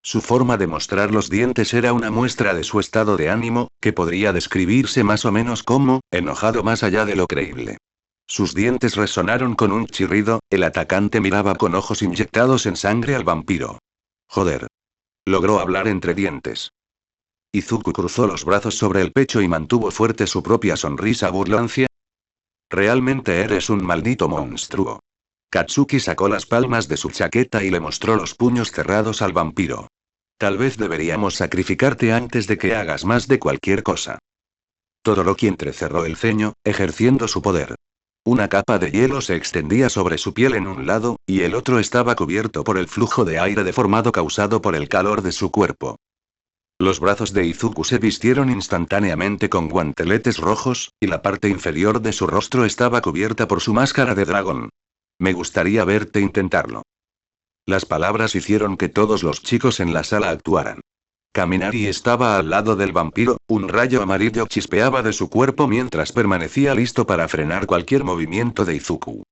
Su forma de mostrar los dientes era una muestra de su estado de ánimo, que podría describirse más o menos como, enojado más allá de lo creíble. Sus dientes resonaron con un chirrido, el atacante miraba con ojos inyectados en sangre al vampiro. Joder. Logró hablar entre dientes. Izuku cruzó los brazos sobre el pecho y mantuvo fuerte su propia sonrisa burlancia. Realmente eres un maldito monstruo. Katsuki sacó las palmas de su chaqueta y le mostró los puños cerrados al vampiro. Tal vez deberíamos sacrificarte antes de que hagas más de cualquier cosa. Todoroki entrecerró el ceño, ejerciendo su poder. Una capa de hielo se extendía sobre su piel en un lado, y el otro estaba cubierto por el flujo de aire deformado causado por el calor de su cuerpo. Los brazos de Izuku se vistieron instantáneamente con guanteletes rojos, y la parte inferior de su rostro estaba cubierta por su máscara de dragón. Me gustaría verte intentarlo. Las palabras hicieron que todos los chicos en la sala actuaran. Kaminari estaba al lado del vampiro, un rayo amarillo chispeaba de su cuerpo mientras permanecía listo para frenar cualquier movimiento de Izuku.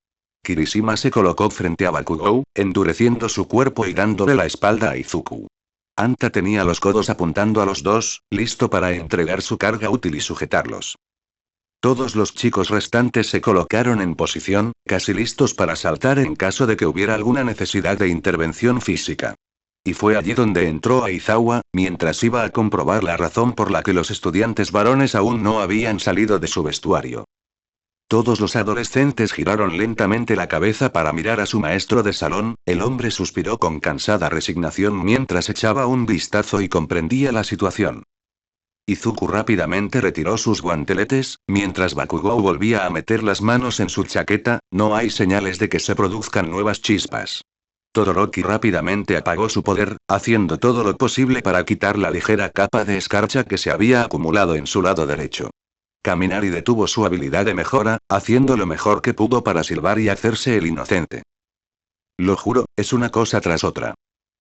Kirishima se colocó frente a Bakugou, endureciendo su cuerpo y dándole la espalda a Izuku. Anta tenía los codos apuntando a los dos, listo para entregar su carga útil y sujetarlos. Todos los chicos restantes se colocaron en posición, casi listos para saltar en caso de que hubiera alguna necesidad de intervención física. Y fue allí donde entró Aizawa, mientras iba a comprobar la razón por la que los estudiantes varones aún no habían salido de su vestuario. Todos los adolescentes giraron lentamente la cabeza para mirar a su maestro de salón. El hombre suspiró con cansada resignación mientras echaba un vistazo y comprendía la situación. Izuku rápidamente retiró sus guanteletes, mientras Bakugou volvía a meter las manos en su chaqueta. No hay señales de que se produzcan nuevas chispas. Todoroki rápidamente apagó su poder, haciendo todo lo posible para quitar la ligera capa de escarcha que se había acumulado en su lado derecho. Kaminari detuvo su habilidad de mejora, haciendo lo mejor que pudo para silbar y hacerse el inocente. Lo juro, es una cosa tras otra.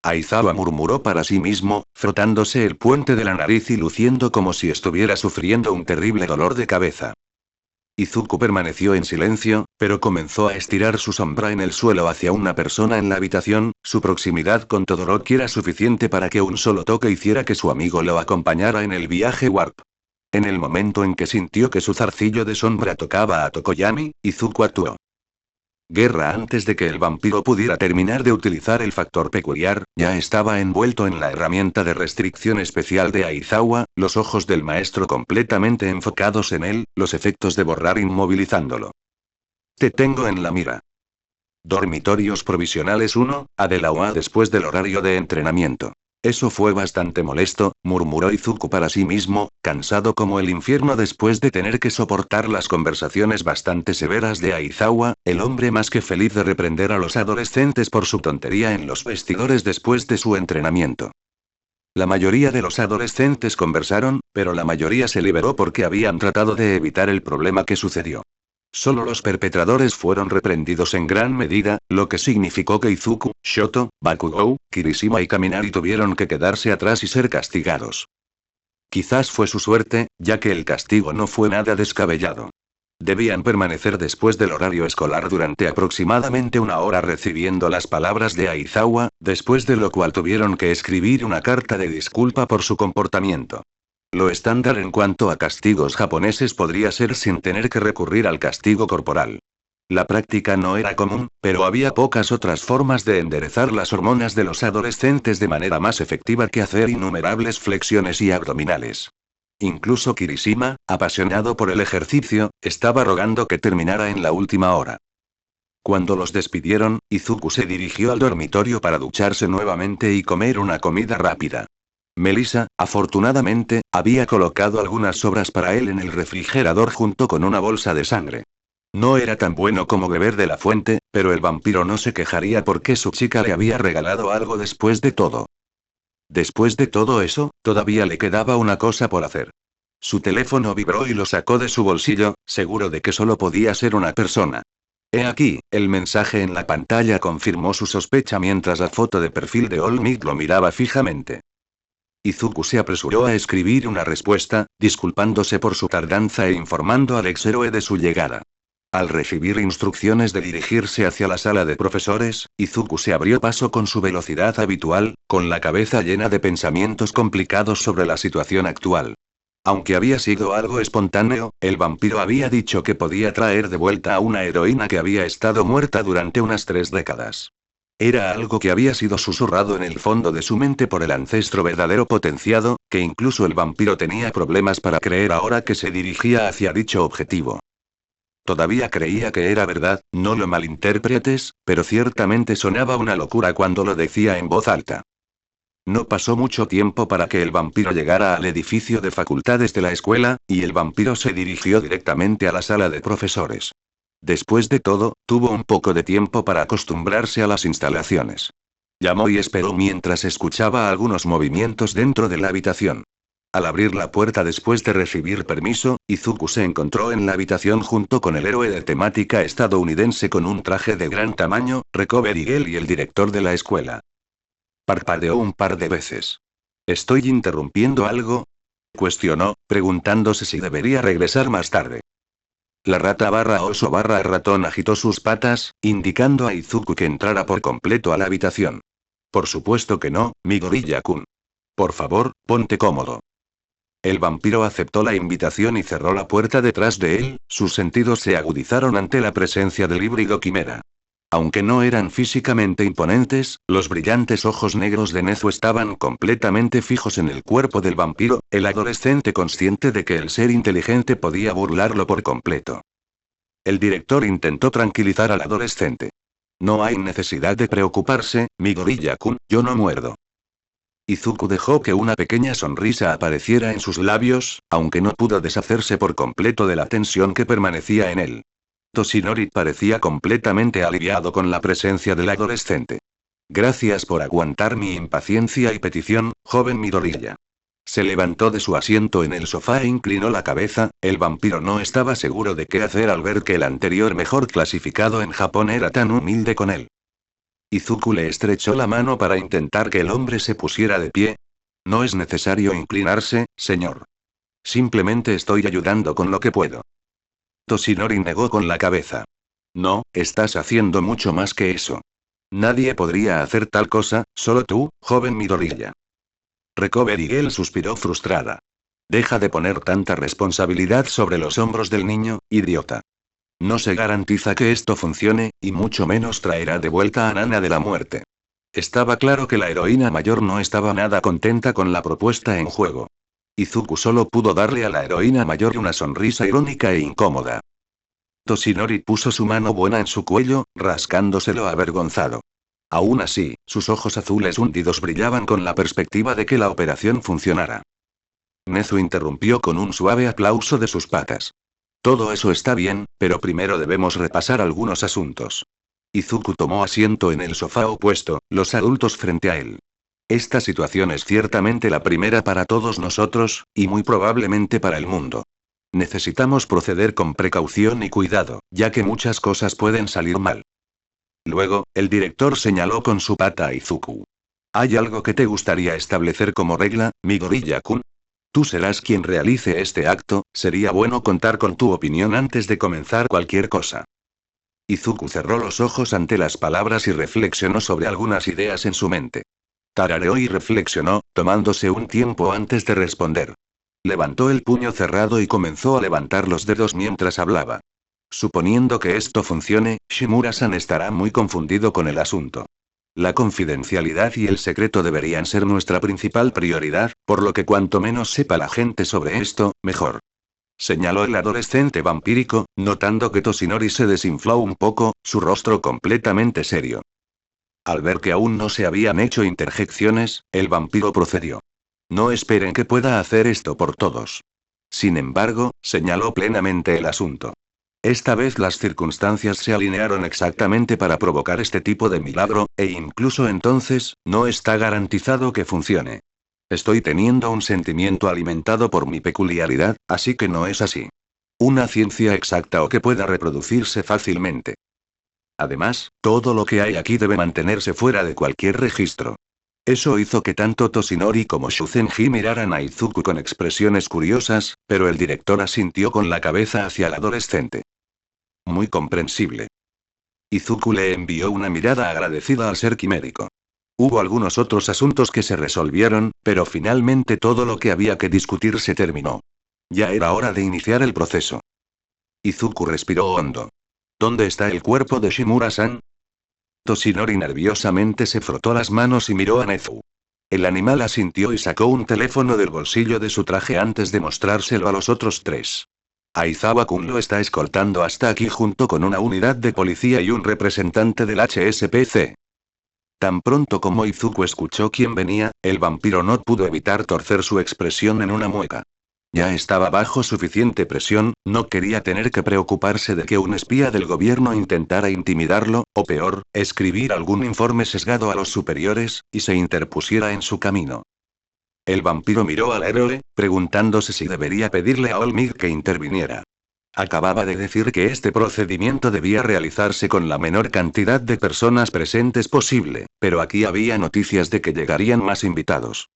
Aizawa murmuró para sí mismo, frotándose el puente de la nariz y luciendo como si estuviera sufriendo un terrible dolor de cabeza. Izuku permaneció en silencio, pero comenzó a estirar su sombra en el suelo hacia una persona en la habitación. Su proximidad con Todoroki era suficiente para que un solo toque hiciera que su amigo lo acompañara en el viaje Warp. En el momento en que sintió que su zarcillo de sombra tocaba a Tokoyami, Izuku actuó. Guerra antes de que el vampiro pudiera terminar de utilizar el factor peculiar, ya estaba envuelto en la herramienta de restricción especial de Aizawa, los ojos del maestro completamente enfocados en él, los efectos de borrar inmovilizándolo. Te tengo en la mira. Dormitorios provisionales 1, Adelaoa después del horario de entrenamiento. Eso fue bastante molesto, murmuró Izuku para sí mismo, cansado como el infierno después de tener que soportar las conversaciones bastante severas de Aizawa, el hombre más que feliz de reprender a los adolescentes por su tontería en los vestidores después de su entrenamiento. La mayoría de los adolescentes conversaron, pero la mayoría se liberó porque habían tratado de evitar el problema que sucedió. Solo los perpetradores fueron reprendidos en gran medida, lo que significó que Izuku, Shoto, Bakugou, Kirishima y Kaminari tuvieron que quedarse atrás y ser castigados. Quizás fue su suerte, ya que el castigo no fue nada descabellado. Debían permanecer después del horario escolar durante aproximadamente una hora recibiendo las palabras de Aizawa, después de lo cual tuvieron que escribir una carta de disculpa por su comportamiento. Lo estándar en cuanto a castigos japoneses podría ser sin tener que recurrir al castigo corporal. La práctica no era común, pero había pocas otras formas de enderezar las hormonas de los adolescentes de manera más efectiva que hacer innumerables flexiones y abdominales. Incluso Kirishima, apasionado por el ejercicio, estaba rogando que terminara en la última hora. Cuando los despidieron, Izuku se dirigió al dormitorio para ducharse nuevamente y comer una comida rápida. Melissa, afortunadamente, había colocado algunas sobras para él en el refrigerador junto con una bolsa de sangre. No era tan bueno como beber de la fuente, pero el vampiro no se quejaría porque su chica le había regalado algo después de todo. Después de todo eso, todavía le quedaba una cosa por hacer. Su teléfono vibró y lo sacó de su bolsillo, seguro de que solo podía ser una persona. He aquí, el mensaje en la pantalla confirmó su sospecha mientras la foto de perfil de All Might lo miraba fijamente. Izuku se apresuró a escribir una respuesta, disculpándose por su tardanza e informando al ex-héroe de su llegada. Al recibir instrucciones de dirigirse hacia la sala de profesores, Izuku se abrió paso con su velocidad habitual, con la cabeza llena de pensamientos complicados sobre la situación actual. Aunque había sido algo espontáneo, el vampiro había dicho que podía traer de vuelta a una heroína que había estado muerta durante unas 3 décadas. Era algo que había sido susurrado en el fondo de su mente por el ancestro verdadero potenciado, que incluso el vampiro tenía problemas para creer ahora que se dirigía hacia dicho objetivo. Todavía creía que era verdad, no lo malinterpretes, pero ciertamente sonaba una locura cuando lo decía en voz alta. No pasó mucho tiempo para que el vampiro llegara al edificio de facultades de la escuela, y el vampiro se dirigió directamente a la sala de profesores. Después de todo, tuvo un poco de tiempo para acostumbrarse a las instalaciones. Llamó y esperó mientras escuchaba algunos movimientos dentro de la habitación. Al abrir la puerta después de recibir permiso, Izuku se encontró en la habitación junto con el héroe de temática estadounidense con un traje de gran tamaño, Recovery Girl y el director de la escuela. Parpadeó un par de veces. ¿Estoy interrumpiendo algo?, cuestionó, preguntándose si debería regresar más tarde. La rata barra oso barra ratón agitó sus patas, indicando a Izuku que entrara por completo a la habitación. Por supuesto que no, Midoriya-kun. Por favor, ponte cómodo. El vampiro aceptó la invitación y cerró la puerta detrás de él, sus sentidos se agudizaron ante la presencia del híbrido quimera. Aunque no eran físicamente imponentes, los brillantes ojos negros de Nezu estaban completamente fijos en el cuerpo del vampiro, el adolescente consciente de que el ser inteligente podía burlarlo por completo. El director intentó tranquilizar al adolescente. No hay necesidad de preocuparse, Midoriya-kun, yo no muerdo. Izuku dejó que una pequeña sonrisa apareciera en sus labios, aunque no pudo deshacerse por completo de la tensión que permanecía en él. Toshinori parecía completamente aliviado con la presencia del adolescente. Gracias por aguantar mi impaciencia y petición, joven Midoriya. Se levantó de su asiento en el sofá e inclinó la cabeza. El vampiro no estaba seguro de qué hacer al ver que el anterior mejor clasificado en Japón era tan humilde con él. Izuku le estrechó la mano para intentar que el hombre se pusiera de pie. No es necesario inclinarse, señor. Simplemente estoy ayudando con lo que puedo. Toshinori negó con la cabeza. No, estás haciendo mucho más que eso. Nadie podría hacer tal cosa, solo tú, joven Midoriya. Recovery Girl suspiró frustrada. Deja de poner tanta responsabilidad sobre los hombros del niño, idiota. No se garantiza que esto funcione, y mucho menos traerá de vuelta a Nana de la muerte. Estaba claro que la heroína mayor no estaba nada contenta con la propuesta en juego. Izuku solo pudo darle a la heroína mayor una sonrisa irónica e incómoda. Toshinori puso su mano buena en su cuello, rascándoselo avergonzado. Aún así, sus ojos azules hundidos brillaban con la perspectiva de que la operación funcionara. Nezu interrumpió con un suave aplauso de sus patas. Todo eso está bien, pero primero debemos repasar algunos asuntos. Izuku tomó asiento en el sofá opuesto, los adultos frente a él. Esta situación es ciertamente la primera para todos nosotros, y muy probablemente para el mundo. Necesitamos proceder con precaución y cuidado, ya que muchas cosas pueden salir mal. Luego, el director señaló con su pata a Izuku. ¿Hay algo que te gustaría establecer como regla, Midoriya-kun? Tú serás quien realice este acto, sería bueno contar con tu opinión antes de comenzar cualquier cosa. Izuku cerró los ojos ante las palabras y reflexionó sobre algunas ideas en su mente. Tarareó y reflexionó, tomándose un tiempo antes de responder. Levantó el puño cerrado y comenzó a levantar los dedos mientras hablaba. Suponiendo que esto funcione, Shimura-san estará muy confundido con el asunto. La confidencialidad y el secreto deberían ser nuestra principal prioridad, por lo que cuanto menos sepa la gente sobre esto, mejor. Señaló el adolescente vampírico, notando que Toshinori se desinfló un poco, su rostro completamente serio. Al ver que aún no se habían hecho interjecciones, el vampiro procedió. No esperen que pueda hacer esto por todos. Sin embargo, señaló plenamente el asunto. Esta vez las circunstancias se alinearon exactamente para provocar este tipo de milagro, e incluso entonces, no está garantizado que funcione. Estoy teniendo un sentimiento alimentado por mi peculiaridad, así que no es así. Una ciencia exacta o que pueda reproducirse fácilmente. Además, todo lo que hay aquí debe mantenerse fuera de cualquier registro. Eso hizo que tanto Toshinori como Shuzenji miraran a Izuku con expresiones curiosas, pero el director asintió con la cabeza hacia el adolescente. Muy comprensible. Izuku le envió una mirada agradecida al ser quimérico. Hubo algunos otros asuntos que se resolvieron, pero finalmente todo lo que había que discutir se terminó. Ya era hora de iniciar el proceso. Izuku respiró hondo. ¿Dónde está el cuerpo de Shimura-san? Toshinori nerviosamente se frotó las manos y miró a Nezu. El animal asintió y sacó un teléfono del bolsillo de su traje antes de mostrárselo a los otros tres. Aizawa-kun lo está escoltando hasta aquí junto con una unidad de policía y un representante del HSPC. Tan pronto como Izuku escuchó quién venía, el vampiro no pudo evitar torcer su expresión en una mueca. Ya estaba bajo suficiente presión, no quería tener que preocuparse de que un espía del gobierno intentara intimidarlo, o peor, escribir algún informe sesgado a los superiores, y se interpusiera en su camino. El vampiro miró al héroe, preguntándose si debería pedirle a Olmig que interviniera. Acababa de decir que este procedimiento debía realizarse con la menor cantidad de personas presentes posible, pero aquí había noticias de que llegarían más invitados.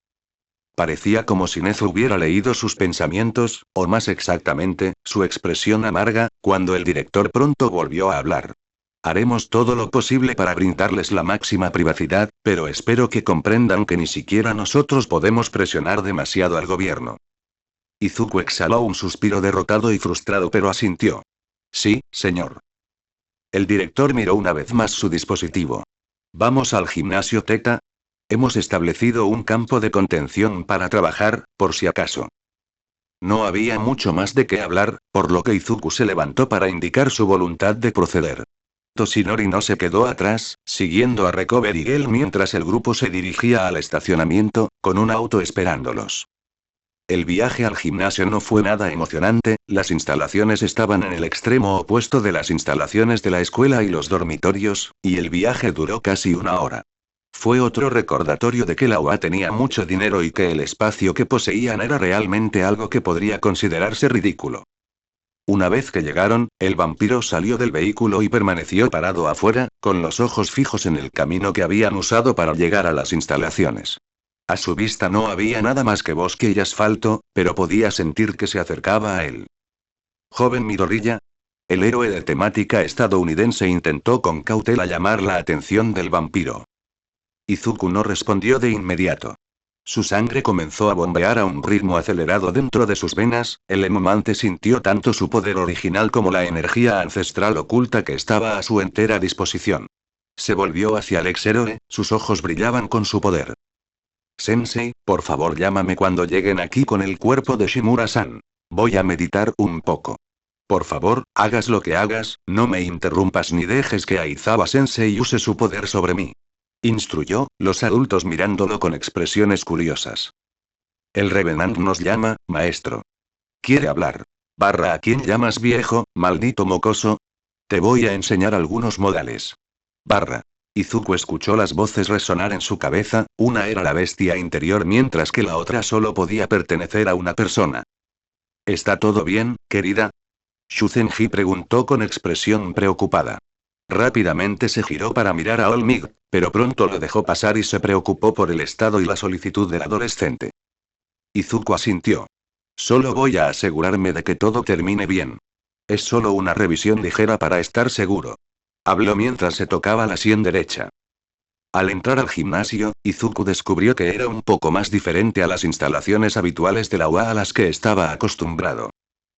Parecía como si Nezu hubiera leído sus pensamientos, o más exactamente, su expresión amarga, cuando el director pronto volvió a hablar. Haremos todo lo posible para brindarles la máxima privacidad, pero espero que comprendan que ni siquiera nosotros podemos presionar demasiado al gobierno. Izuku exhaló un suspiro derrotado y frustrado, pero asintió. Sí, señor. El director miró una vez más su dispositivo. ¿Vamos al gimnasio Teta? Hemos establecido un campo de contención para trabajar, por si acaso. No había mucho más de qué hablar, por lo que Izuku se levantó para indicar su voluntad de proceder. Toshinori no se quedó atrás, siguiendo a Recover y Gel mientras el grupo se dirigía al estacionamiento, con un auto esperándolos. El viaje al gimnasio no fue nada emocionante, las instalaciones estaban en el extremo opuesto de las instalaciones de la escuela y los dormitorios, y el viaje duró casi una hora. Fue otro recordatorio de que la UA tenía mucho dinero y que el espacio que poseían era realmente algo que podría considerarse ridículo. Una vez que llegaron, el vampiro salió del vehículo y permaneció parado afuera, con los ojos fijos en el camino que habían usado para llegar a las instalaciones. A su vista no había nada más que bosque y asfalto, pero podía sentir que se acercaba a él. Joven Midoriya. El héroe de temática estadounidense intentó con cautela llamar la atención del vampiro. Izuku no respondió de inmediato. Su sangre comenzó a bombear a un ritmo acelerado dentro de sus venas, el emomante sintió tanto su poder original como la energía ancestral oculta que estaba a su entera disposición. Se volvió hacia el ex-héroe, sus ojos brillaban con su poder. Sensei, por favor llámame cuando lleguen aquí con el cuerpo de Shimura-san. Voy a meditar un poco. Por favor, hagas lo que hagas, no me interrumpas ni dejes que Aizawa-sensei use su poder sobre mí. Instruyó, los adultos mirándolo con expresiones curiosas. El Revenant nos llama, maestro. ¿Quiere hablar? ¿A quién llamas viejo, maldito mocoso? Te voy a enseñar algunos modales. Izuku escuchó las voces resonar en su cabeza, una era la bestia interior mientras que la otra solo podía pertenecer a una persona. ¿Está todo bien, querida? Shuzenji preguntó con expresión preocupada. Rápidamente se giró para mirar a Olmig, pero pronto lo dejó pasar y se preocupó por el estado y la solicitud del adolescente. Izuku asintió. Solo voy a asegurarme de que todo termine bien. Es solo una revisión ligera para estar seguro. Habló mientras se tocaba la sien derecha. Al entrar al gimnasio, Izuku descubrió que era un poco más diferente a las instalaciones habituales de la UA a las que estaba acostumbrado.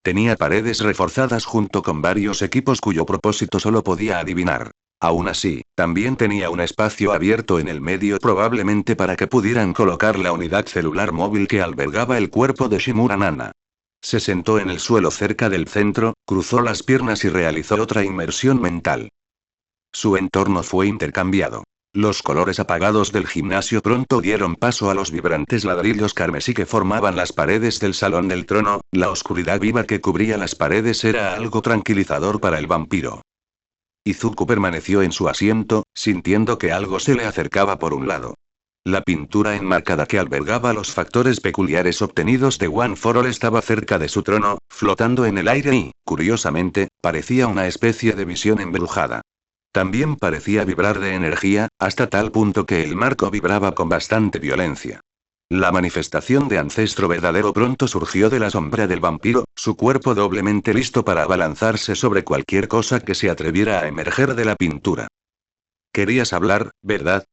Tenía paredes reforzadas junto con varios equipos cuyo propósito solo podía adivinar. Aún así, también tenía un espacio abierto en el medio probablemente para que pudieran colocar la unidad celular móvil que albergaba el cuerpo de Shimura Nana. Se sentó en el suelo cerca del centro, cruzó las piernas y realizó otra inmersión mental. Su entorno fue intercambiado. Los colores apagados del gimnasio pronto dieron paso a los vibrantes ladrillos carmesí que formaban las paredes del salón del trono, la oscuridad viva que cubría las paredes era algo tranquilizador para el vampiro. Izuku permaneció en su asiento, sintiendo que algo se le acercaba por un lado. La pintura enmarcada que albergaba los factores peculiares obtenidos de One for All estaba cerca de su trono, flotando en el aire y, curiosamente, parecía una especie de visión embrujada. También parecía vibrar de energía, hasta tal punto que el marco vibraba con bastante violencia. La manifestación de ancestro verdadero pronto surgió de la sombra del vampiro, su cuerpo doblemente listo para abalanzarse sobre cualquier cosa que se atreviera a emerger de la pintura. Querías hablar, ¿verdad?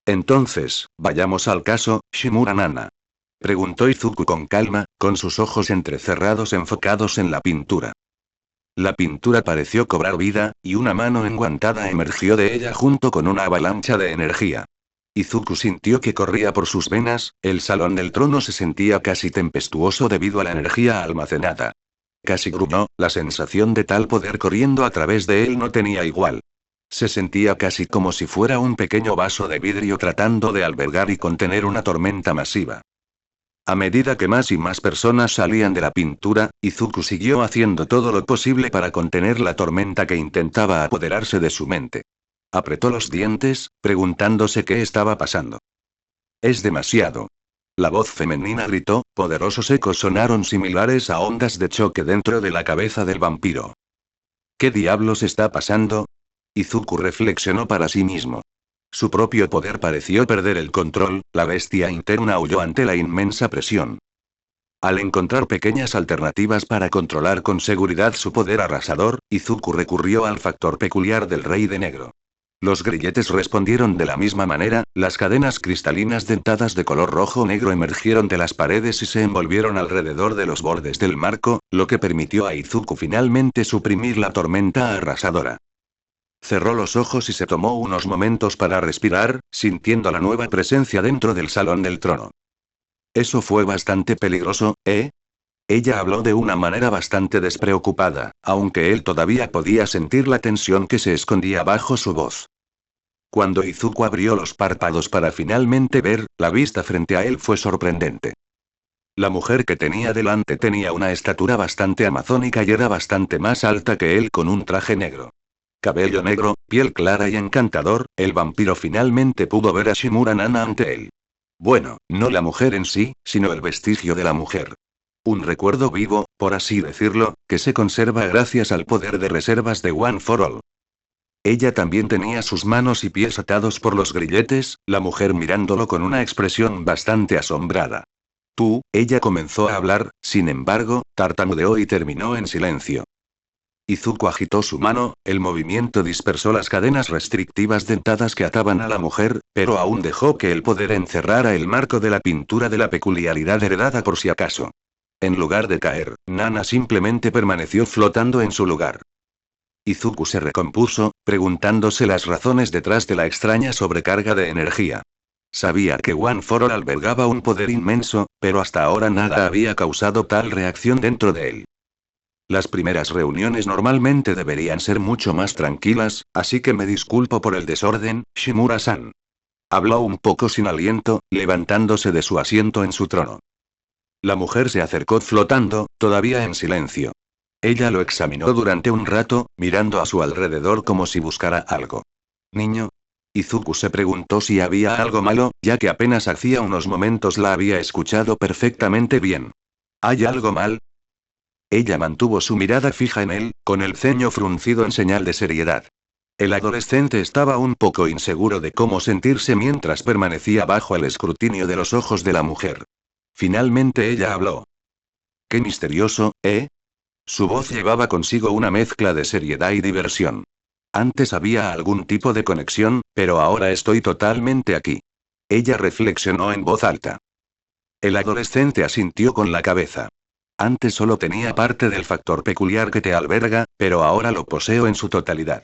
Entonces, vayamos al caso, Shimura Nana. Preguntó Izuku con calma, con sus ojos entrecerrados enfocados en la pintura. La pintura pareció cobrar vida, y una mano enguantada emergió de ella junto con una avalancha de energía. Izuku sintió que corría por sus venas, el salón del trono se sentía casi tempestuoso debido a la energía almacenada. Casi gruñó, la sensación de tal poder corriendo a través de él no tenía igual. Se sentía casi como si fuera un pequeño vaso de vidrio tratando de albergar y contener una tormenta masiva. A medida que más y más personas salían de la pintura, Izuku siguió haciendo todo lo posible para contener la tormenta que intentaba apoderarse de su mente. Apretó los dientes, preguntándose qué estaba pasando. Es demasiado. La voz femenina gritó, poderosos ecos sonaron similares a ondas de choque dentro de la cabeza del vampiro. ¿Qué diablos está pasando? Izuku reflexionó para sí mismo. Su propio poder pareció perder el control, la bestia interna aulló ante la inmensa presión. Al encontrar pequeñas alternativas para controlar con seguridad su poder arrasador, Izuku recurrió al factor peculiar del Rey de Negro. Los grilletes respondieron de la misma manera, las cadenas cristalinas dentadas de color rojo-negro emergieron de las paredes y se envolvieron alrededor de los bordes del marco, lo que permitió a Izuku finalmente suprimir la tormenta arrasadora. Cerró los ojos y se tomó unos momentos para respirar, sintiendo la nueva presencia dentro del Salón del Trono. Eso fue bastante peligroso, ¿eh? Ella habló de una manera bastante despreocupada, aunque él todavía podía sentir la tensión que se escondía bajo su voz. Cuando Izuku abrió los párpados para finalmente ver, la vista frente a él fue sorprendente. La mujer que tenía delante tenía una estatura bastante amazónica y era bastante más alta que él con un traje negro. Cabello negro, piel clara y encantador, el vampiro finalmente pudo ver a Shimura Nana ante él. Bueno, no la mujer en sí, sino el vestigio de la mujer. Un recuerdo vivo, por así decirlo, que se conserva gracias al poder de reservas de One for All. Ella también tenía sus manos y pies atados por los grilletes, la mujer mirándolo con una expresión bastante asombrada. Ella comenzó a hablar, sin embargo, tartamudeó y terminó en silencio. Izuku agitó su mano, el movimiento dispersó las cadenas restrictivas dentadas que ataban a la mujer, pero aún dejó que el poder encerrara el marco de la pintura de la peculiaridad heredada por si acaso. En lugar de caer, Nana simplemente permaneció flotando en su lugar. Izuku se recompuso, preguntándose las razones detrás de la extraña sobrecarga de energía. Sabía que One for All albergaba un poder inmenso, pero hasta ahora nada había causado tal reacción dentro de él. Las primeras reuniones normalmente deberían ser mucho más tranquilas, así que me disculpo por el desorden, Shimura-san. Habló un poco sin aliento, levantándose de su asiento en su trono. La mujer se acercó flotando, todavía en silencio. Ella lo examinó durante un rato, mirando a su alrededor como si buscara algo. ¿Niño? Izuku se preguntó si había algo malo, ya que apenas hacía unos momentos la había escuchado perfectamente bien. ¿Hay algo mal? Ella mantuvo su mirada fija en él, con el ceño fruncido en señal de seriedad. El adolescente estaba un poco inseguro de cómo sentirse mientras permanecía bajo el escrutinio de los ojos de la mujer. Finalmente ella habló. «Qué misterioso, ¿eh?» Su voz llevaba consigo una mezcla de seriedad y diversión. Antes había algún tipo de conexión, pero ahora estoy totalmente aquí. Ella reflexionó en voz alta. El adolescente asintió con la cabeza. Antes solo tenía parte del factor peculiar que te alberga, pero ahora lo poseo en su totalidad.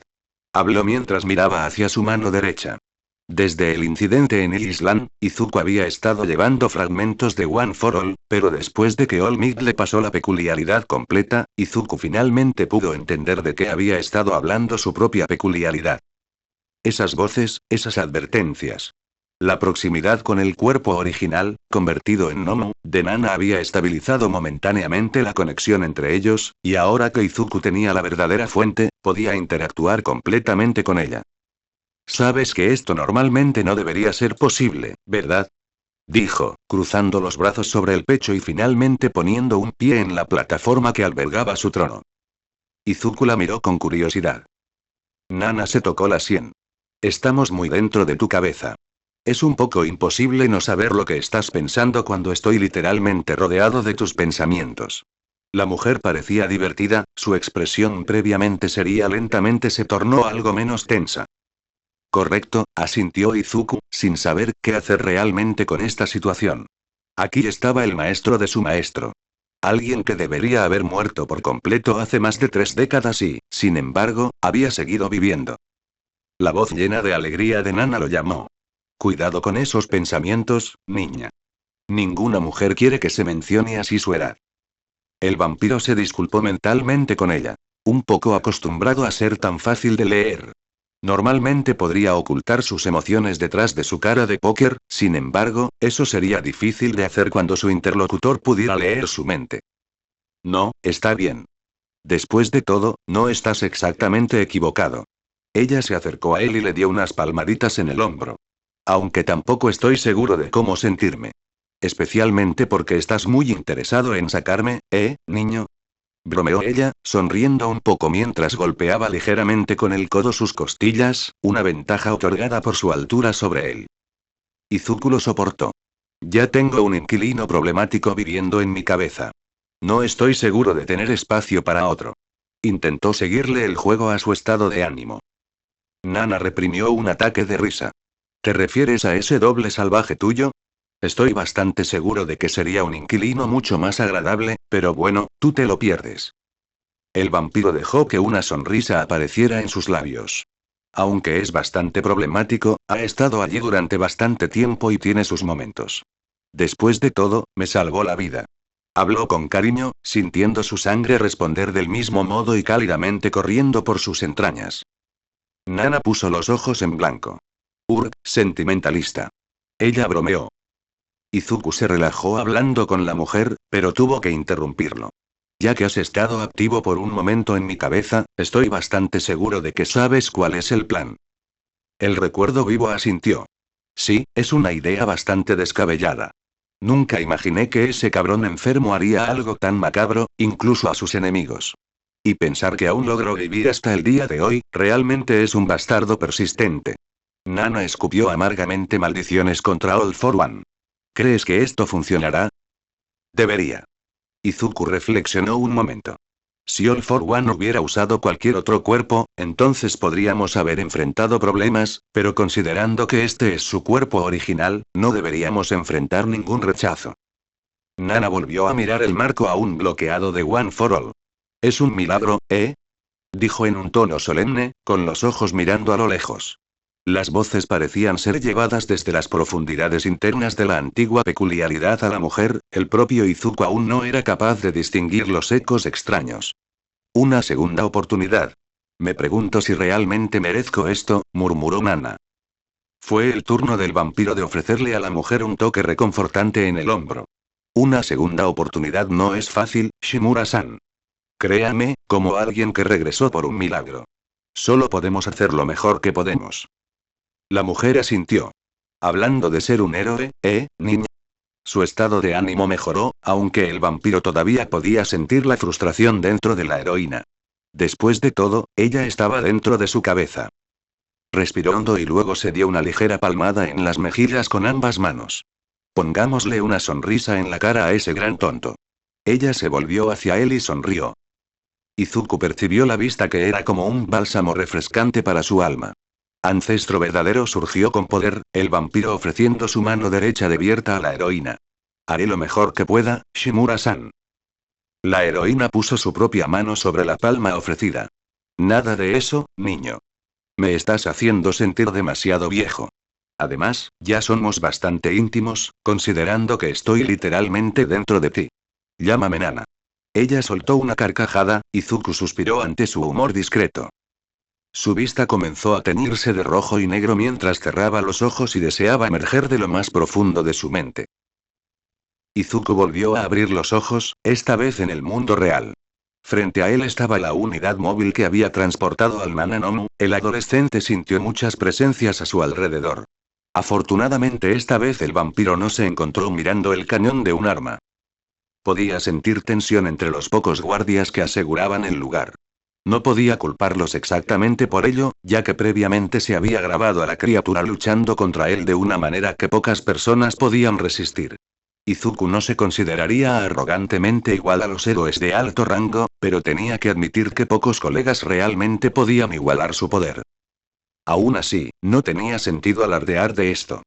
Habló mientras miraba hacia su mano derecha. Desde el incidente en el Island, Izuku había estado llevando fragmentos de One for All, pero después de que All Might le pasó la peculiaridad completa, Izuku finalmente pudo entender de qué había estado hablando su propia peculiaridad. Esas voces, esas advertencias. La proximidad con el cuerpo original, convertido en Nomu, de Nana había estabilizado momentáneamente la conexión entre ellos, y ahora que Izuku tenía la verdadera fuente, podía interactuar completamente con ella. Sabes que esto normalmente no debería ser posible, ¿verdad? Dijo, cruzando los brazos sobre el pecho y finalmente poniendo un pie en la plataforma que albergaba su trono. Izuku la miró con curiosidad. Nana se tocó la sien. Estamos muy dentro de tu cabeza. Es un poco imposible no saber lo que estás pensando cuando estoy literalmente rodeado de tus pensamientos. La mujer parecía divertida, su expresión previamente seria lentamente se tornó algo menos tensa. Correcto, asintió Izuku, sin saber qué hacer realmente con esta situación. Aquí estaba el maestro de su maestro. Alguien que debería haber muerto por completo hace más de 3 décadas y, sin embargo, había seguido viviendo. La voz llena de alegría de Nana lo llamó. Cuidado con esos pensamientos, niña. Ninguna mujer quiere que se mencione así su edad. El vampiro se disculpó mentalmente con ella. Un poco acostumbrado a ser tan fácil de leer. Normalmente podría ocultar sus emociones detrás de su cara de póker, sin embargo, eso sería difícil de hacer cuando su interlocutor pudiera leer su mente. No, está bien. Después de todo, no estás exactamente equivocado. Ella se acercó a él y le dio unas palmaditas en el hombro. Aunque tampoco estoy seguro de cómo sentirme. Especialmente porque estás muy interesado en sacarme, niño? Bromeó ella, sonriendo un poco mientras golpeaba ligeramente con el codo sus costillas, una ventaja otorgada por su altura sobre él. Izuku lo soportó. Ya tengo un inquilino problemático viviendo en mi cabeza. No estoy seguro de tener espacio para otro. Intentó seguirle el juego a su estado de ánimo. Nana reprimió un ataque de risa. ¿Te refieres a ese doble salvaje tuyo? Estoy bastante seguro de que sería un inquilino mucho más agradable, pero bueno, tú te lo pierdes. El vampiro dejó que una sonrisa apareciera en sus labios. Aunque es bastante problemático, ha estado allí durante bastante tiempo y tiene sus momentos. Después de todo, me salvó la vida. Habló con cariño, sintiendo su sangre responder del mismo modo y cálidamente corriendo por sus entrañas. Nana puso los ojos en blanco. Sentimentalista. Ella bromeó. Izuku se relajó hablando con la mujer, pero tuvo que interrumpirlo. Ya que has estado activo por un momento en mi cabeza, estoy bastante seguro de que sabes cuál es el plan. El recuerdo vivo asintió. Sí, es una idea bastante descabellada. Nunca imaginé que ese cabrón enfermo haría algo tan macabro, incluso a sus enemigos. Y pensar que aún logró vivir hasta el día de hoy, realmente es un bastardo persistente. Nana escupió amargamente maldiciones contra All for One. ¿Crees que esto funcionará? Debería. Izuku reflexionó un momento. Si All for One hubiera usado cualquier otro cuerpo, entonces podríamos haber enfrentado problemas, pero considerando que este es su cuerpo original, no deberíamos enfrentar ningún rechazo. Nana volvió a mirar el marco aún bloqueado de One for All. Es un milagro, dijo en un tono solemne, con los ojos mirando a lo lejos. Las voces parecían ser llevadas desde las profundidades internas de la antigua peculiaridad a la mujer, el propio Izuku aún no era capaz de distinguir los ecos extraños. Una segunda oportunidad. Me pregunto si realmente merezco esto, murmuró Nana. Fue el turno del vampiro de ofrecerle a la mujer un toque reconfortante en el hombro. Una segunda oportunidad no es fácil, Shimura-san. Créame, como alguien que regresó por un milagro. Solo podemos hacer lo mejor que podemos. La mujer asintió. Hablando de ser un héroe, niña? Su estado de ánimo mejoró, aunque el vampiro todavía podía sentir la frustración dentro de la heroína. Después de todo, ella estaba dentro de su cabeza. Respiró hondo y luego se dio una ligera palmada en las mejillas con ambas manos. Pongámosle una sonrisa en la cara a ese gran tonto. Ella se volvió hacia él y sonrió. Izuku percibió la vista que era como un bálsamo refrescante para su alma. Ancestro verdadero surgió con poder, el vampiro ofreciendo su mano derecha abierta a la heroína. Haré lo mejor que pueda, Shimura-san. La heroína puso su propia mano sobre la palma ofrecida. Nada de eso, niño. Me estás haciendo sentir demasiado viejo. Además, ya somos bastante íntimos, considerando que estoy literalmente dentro de ti. Llámame Nana. Ella soltó una carcajada, y Izuku suspiró ante su humor discreto. Su vista comenzó a teñirse de rojo y negro mientras cerraba los ojos y deseaba emerger de lo más profundo de su mente. Izuku volvió a abrir los ojos, esta vez en el mundo real. Frente a él estaba la unidad móvil que había transportado al Nananomu, el adolescente sintió muchas presencias a su alrededor. Afortunadamente esta vez el vampiro no se encontró mirando el cañón de un arma. Podía sentir tensión entre los pocos guardias que aseguraban el lugar. No podía culparlos exactamente por ello, ya que previamente se había grabado a la criatura luchando contra él de una manera que pocas personas podían resistir. Izuku no se consideraría arrogantemente igual a los héroes de alto rango, pero tenía que admitir que pocos colegas realmente podían igualar su poder. Aún así, no tenía sentido alardear de esto.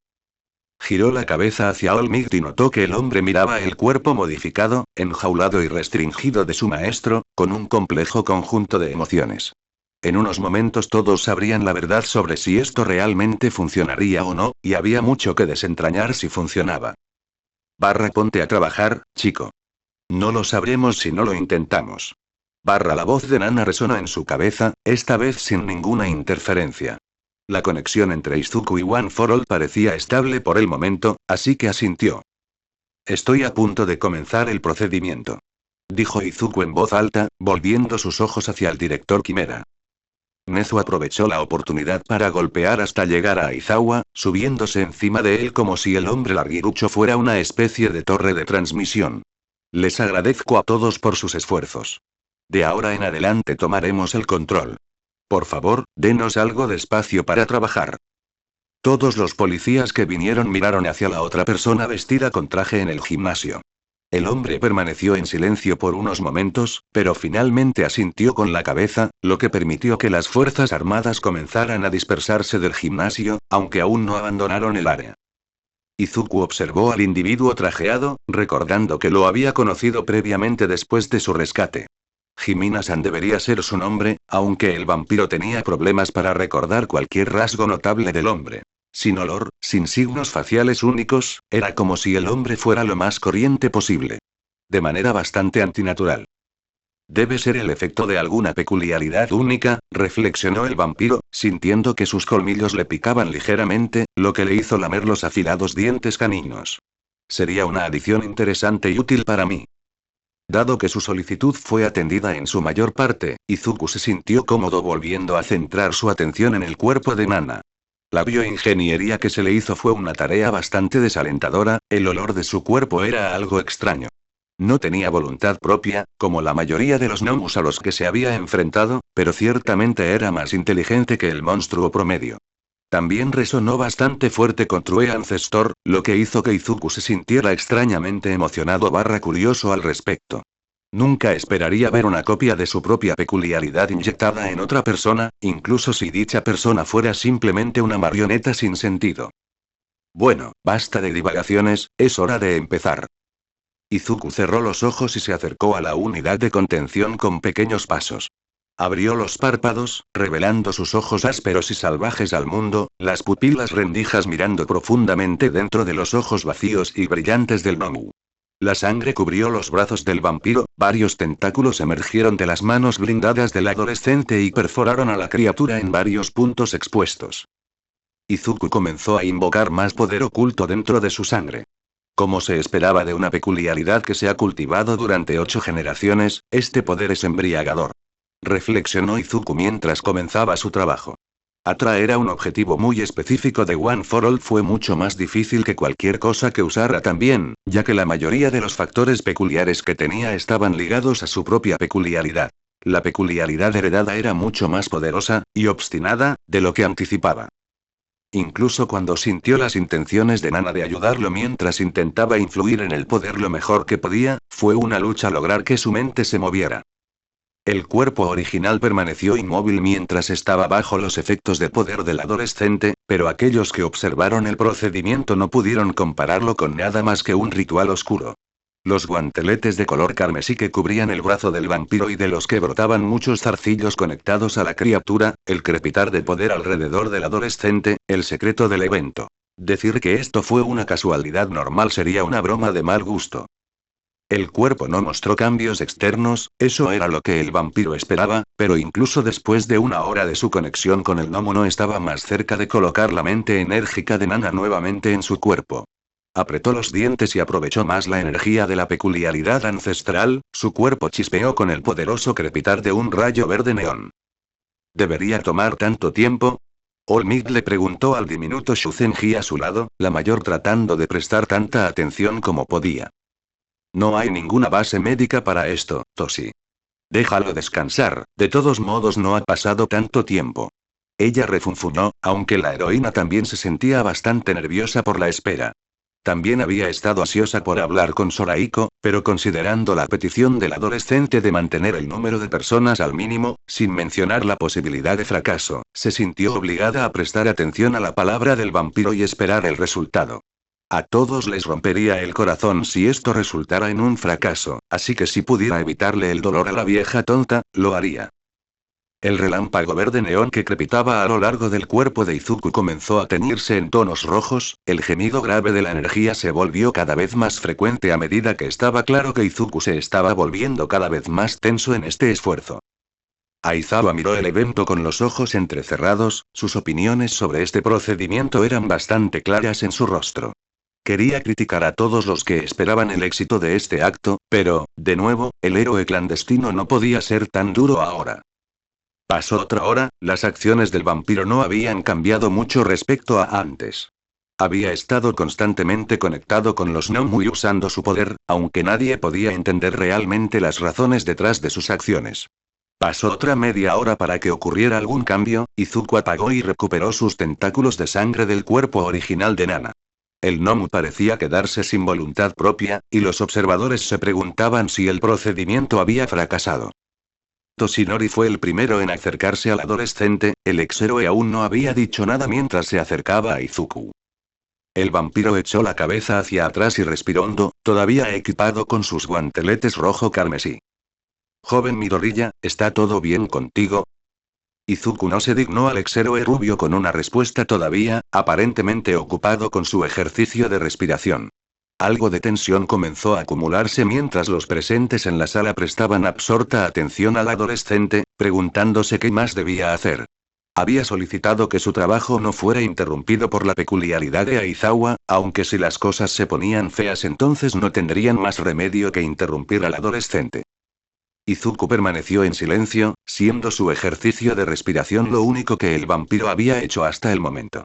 Giró la cabeza hacia Olmigt y notó que el hombre miraba el cuerpo modificado, enjaulado y restringido de su maestro, con un complejo conjunto de emociones. En unos momentos todos sabrían la verdad sobre si esto realmente funcionaría o no, y había mucho que desentrañar si funcionaba. Ponte a trabajar, chico. No lo sabremos si no lo intentamos. La voz de Nana resonó en su cabeza, esta vez sin ninguna interferencia. La conexión entre Izuku y One for All parecía estable por el momento, así que asintió. Estoy a punto de comenzar el procedimiento, dijo Izuku en voz alta, volviendo sus ojos hacia el director Quimera. Nezu aprovechó la oportunidad para golpear hasta llegar a Aizawa, subiéndose encima de él como si el hombre larguirucho fuera una especie de torre de transmisión. Les agradezco a todos por sus esfuerzos. De ahora en adelante tomaremos el control. Por favor, denos algo de espacio para trabajar. Todos los policías que vinieron miraron hacia la otra persona vestida con traje en el gimnasio. El hombre permaneció en silencio por unos momentos, pero finalmente asintió con la cabeza, lo que permitió que las fuerzas armadas comenzaran a dispersarse del gimnasio, aunque aún no abandonaron el área. Izuku observó al individuo trajeado, recordando que lo había conocido previamente después de su rescate. Himina-san debería ser su nombre, aunque el vampiro tenía problemas para recordar cualquier rasgo notable del hombre. Sin olor, sin signos faciales únicos, era como si el hombre fuera lo más corriente posible. De manera bastante antinatural. Debe ser el efecto de alguna peculiaridad única, reflexionó el vampiro, sintiendo que sus colmillos le picaban ligeramente, lo que le hizo lamer los afilados dientes caninos. Sería una adición interesante y útil para mí. Dado que su solicitud fue atendida en su mayor parte, Izuku se sintió cómodo volviendo a centrar su atención en el cuerpo de Nana. La bioingeniería que se le hizo fue una tarea bastante desalentadora, el olor de su cuerpo era algo extraño. No tenía voluntad propia, como la mayoría de los gnomos a los que se había enfrentado, pero ciertamente era más inteligente que el monstruo promedio. También resonó bastante fuerte con True Ancestor, lo que hizo que Izuku se sintiera extrañamente emocionado / curioso al respecto. Nunca esperaría ver una copia de su propia peculiaridad inyectada en otra persona, incluso si dicha persona fuera simplemente una marioneta sin sentido. Bueno, basta de divagaciones, es hora de empezar. Izuku cerró los ojos y se acercó a la unidad de contención con pequeños pasos. Abrió los párpados, revelando sus ojos ásperos y salvajes al mundo, las pupilas rendijas mirando profundamente dentro de los ojos vacíos y brillantes del gnomu. La sangre cubrió los brazos del vampiro, varios tentáculos emergieron de las manos blindadas del adolescente y perforaron a la criatura en varios puntos expuestos. Izuku comenzó a invocar más poder oculto dentro de su sangre. Como se esperaba de una peculiaridad que se ha cultivado durante 8 generaciones, este poder es embriagador. Reflexionó Izuku mientras comenzaba su trabajo. Atraer a un objetivo muy específico de One for All fue mucho más difícil que cualquier cosa que usara también, ya que la mayoría de los factores peculiares que tenía estaban ligados a su propia peculiaridad. La peculiaridad heredada era mucho más poderosa, y obstinada, de lo que anticipaba. Incluso cuando sintió las intenciones de Nana de ayudarlo mientras intentaba influir en el poder lo mejor que podía, fue una lucha lograr que su mente se moviera. El cuerpo original permaneció inmóvil mientras estaba bajo los efectos de poder del adolescente, pero aquellos que observaron el procedimiento no pudieron compararlo con nada más que un ritual oscuro. Los guanteletes de color carmesí que cubrían el brazo del vampiro y de los que brotaban muchos zarcillos conectados a la criatura, el crepitar de poder alrededor del adolescente, el secreto del evento. Decir que esto fue una casualidad normal sería una broma de mal gusto. El cuerpo no mostró cambios externos, eso era lo que el vampiro esperaba, pero incluso después de una hora de su conexión con el gnomo no estaba más cerca de colocar la mente enérgica de Nana nuevamente en su cuerpo. Apretó los dientes y aprovechó más la energía de la peculiaridad ancestral, su cuerpo chispeó con el poderoso crepitar de un rayo verde neón. ¿Debería tomar tanto tiempo? Olmid le preguntó al diminuto Shuzenji a su lado, la mayor tratando de prestar tanta atención como podía. No hay ninguna base médica para esto, Toshi. Déjalo descansar, de todos modos no ha pasado tanto tiempo. Ella refunfuñó, aunque la heroína también se sentía bastante nerviosa por la espera. También había estado ansiosa por hablar con Sorahiko, pero considerando la petición del adolescente de mantener el número de personas al mínimo, sin mencionar la posibilidad de fracaso, se sintió obligada a prestar atención a la palabra del vampiro y esperar el resultado. A todos les rompería el corazón si esto resultara en un fracaso, así que si pudiera evitarle el dolor a la vieja tonta, lo haría. El relámpago verde neón que crepitaba a lo largo del cuerpo de Izuku comenzó a teñirse en tonos rojos, el gemido grave de la energía se volvió cada vez más frecuente a medida que estaba claro que Izuku se estaba volviendo cada vez más tenso en este esfuerzo. Aizawa miró el evento con los ojos entrecerrados, sus opiniones sobre este procedimiento eran bastante claras en su rostro. Quería criticar a todos los que esperaban el éxito de este acto, pero, de nuevo, el héroe clandestino no podía ser tan duro ahora. Pasó otra hora, las acciones del vampiro no habían cambiado mucho respecto a antes. Había estado constantemente conectado con los Nomui usando su poder, aunque nadie podía entender realmente las razones detrás de sus acciones. Pasó otra media hora para que ocurriera algún cambio, Izuku apagó y recuperó sus tentáculos de sangre del cuerpo original de Nana. El Nomu parecía quedarse sin voluntad propia, y los observadores se preguntaban si el procedimiento había fracasado. Toshinori fue el primero en acercarse al adolescente, el ex-héroe aún no había dicho nada mientras se acercaba a Izuku. El vampiro echó la cabeza hacia atrás y respiró hondo, todavía equipado con sus guanteletes rojo carmesí. Joven Midoriya, ¿está todo bien contigo? Izuku no se dignó al ex-héroe rubio con una respuesta todavía, aparentemente ocupado con su ejercicio de respiración. Algo de tensión comenzó a acumularse mientras los presentes en la sala prestaban absorta atención al adolescente, preguntándose qué más debía hacer. Había solicitado que su trabajo no fuera interrumpido por la peculiaridad de Aizawa, aunque si las cosas se ponían feas entonces no tendrían más remedio que interrumpir al adolescente. Izuku permaneció en silencio, siendo su ejercicio de respiración lo único que el vampiro había hecho hasta el momento.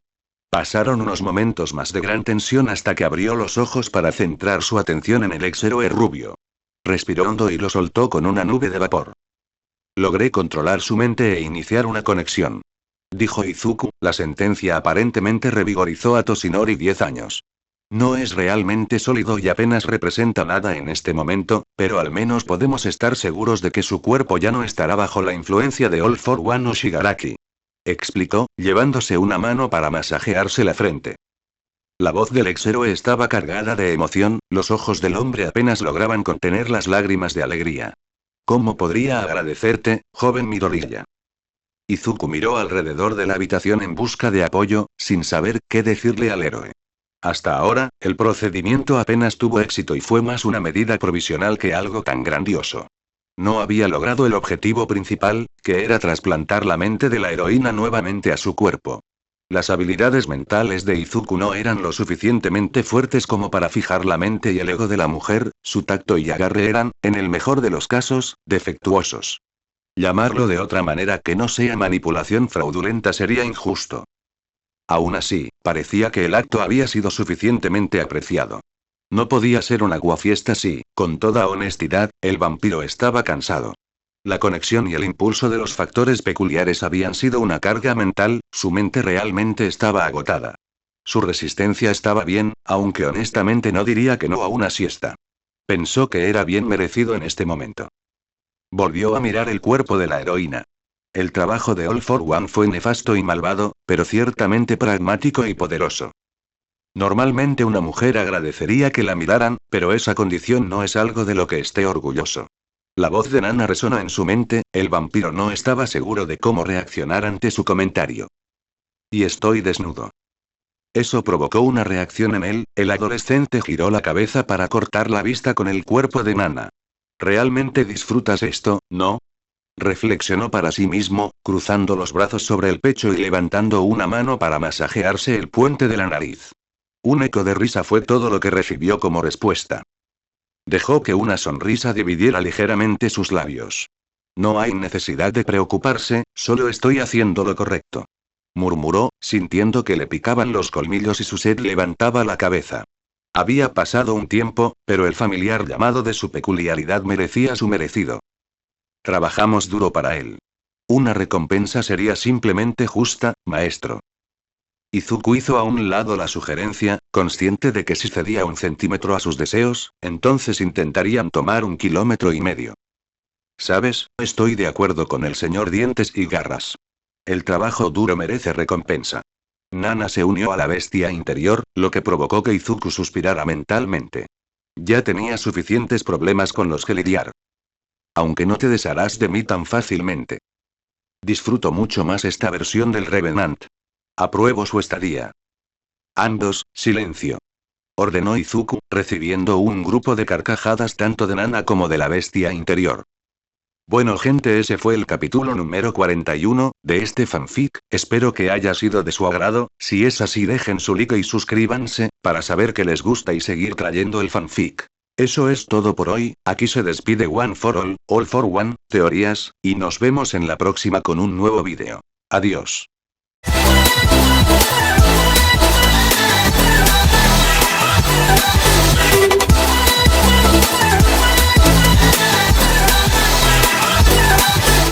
Pasaron unos momentos más de gran tensión hasta que abrió los ojos para centrar su atención en el ex-héroe rubio. Respiró hondo y lo soltó con una nube de vapor. Logré controlar su mente e iniciar una conexión. Dijo Izuku, la sentencia aparentemente revigorizó a Toshinori 10 años. No es realmente sólido y apenas representa nada en este momento, pero al menos podemos estar seguros de que su cuerpo ya no estará bajo la influencia de All for One o Shigaraki. Explicó, llevándose una mano para masajearse la frente. La voz del ex-héroe estaba cargada de emoción, los ojos del hombre apenas lograban contener las lágrimas de alegría. ¿Cómo podría agradecerte, joven Midoriya? Izuku miró alrededor de la habitación en busca de apoyo, sin saber qué decirle al héroe. Hasta ahora, el procedimiento apenas tuvo éxito y fue más una medida provisional que algo tan grandioso. No había logrado el objetivo principal, que era trasplantar la mente de la heroína nuevamente a su cuerpo. Las habilidades mentales de Izuku no eran lo suficientemente fuertes como para fijar la mente y el ego de la mujer, su tacto y agarre eran, en el mejor de los casos, defectuosos. Llamarlo de otra manera que no sea manipulación fraudulenta sería injusto. Aún así, parecía que el acto había sido suficientemente apreciado. No podía ser un aguafiestas si, con toda honestidad, el vampiro estaba cansado. La conexión y el impulso de los factores peculiares habían sido una carga mental, su mente realmente estaba agotada. Su resistencia estaba bien, aunque honestamente no diría que no a una siesta. Pensó que era bien merecido en este momento. Volvió a mirar el cuerpo de la heroína. El trabajo de All for One fue nefasto y malvado, pero ciertamente pragmático y poderoso. Normalmente una mujer agradecería que la miraran, pero esa condición no es algo de lo que esté orgulloso. La voz de Nana resonó en su mente, el vampiro no estaba seguro de cómo reaccionar ante su comentario. Y estoy desnudo. Eso provocó una reacción en él, el adolescente giró la cabeza para cortar la vista con el cuerpo de Nana. ¿Realmente disfrutas esto, no? Reflexionó para sí mismo, cruzando los brazos sobre el pecho y levantando una mano para masajearse el puente de la nariz. Un eco de risa fue todo lo que recibió como respuesta. Dejó que una sonrisa dividiera ligeramente sus labios. No hay necesidad de preocuparse, solo estoy haciendo lo correcto. Murmuró, sintiendo que le picaban los colmillos y su sed levantaba la cabeza. Había pasado un tiempo, pero el familiar llamado de su peculiaridad merecía su merecido. Trabajamos duro para él. Una recompensa sería simplemente justa, maestro. Izuku hizo a un lado la sugerencia, consciente de que si cedía un centímetro a sus deseos, entonces intentarían tomar 1,5 kilómetros. ¿Sabes? Estoy de acuerdo con el señor Dientes y Garras. El trabajo duro merece recompensa. Nana se unió a la bestia interior, lo que provocó que Izuku suspirara mentalmente. Ya tenía suficientes problemas con los que lidiar. Aunque no te desharás de mí tan fácilmente. Disfruto mucho más esta versión del Revenant. Apruebo su estadía. Andos, silencio. Ordenó Izuku, recibiendo un grupo de carcajadas tanto de Nana como de la bestia interior. Bueno gente, ese fue el capítulo número 41, de este fanfic, espero que haya sido de su agrado, si es así dejen su like y suscríbanse, para saber que les gusta y seguir trayendo el fanfic. Eso es todo por hoy, aquí se despide One for All for One, teorías, y nos vemos en la próxima con un nuevo vídeo. Adiós.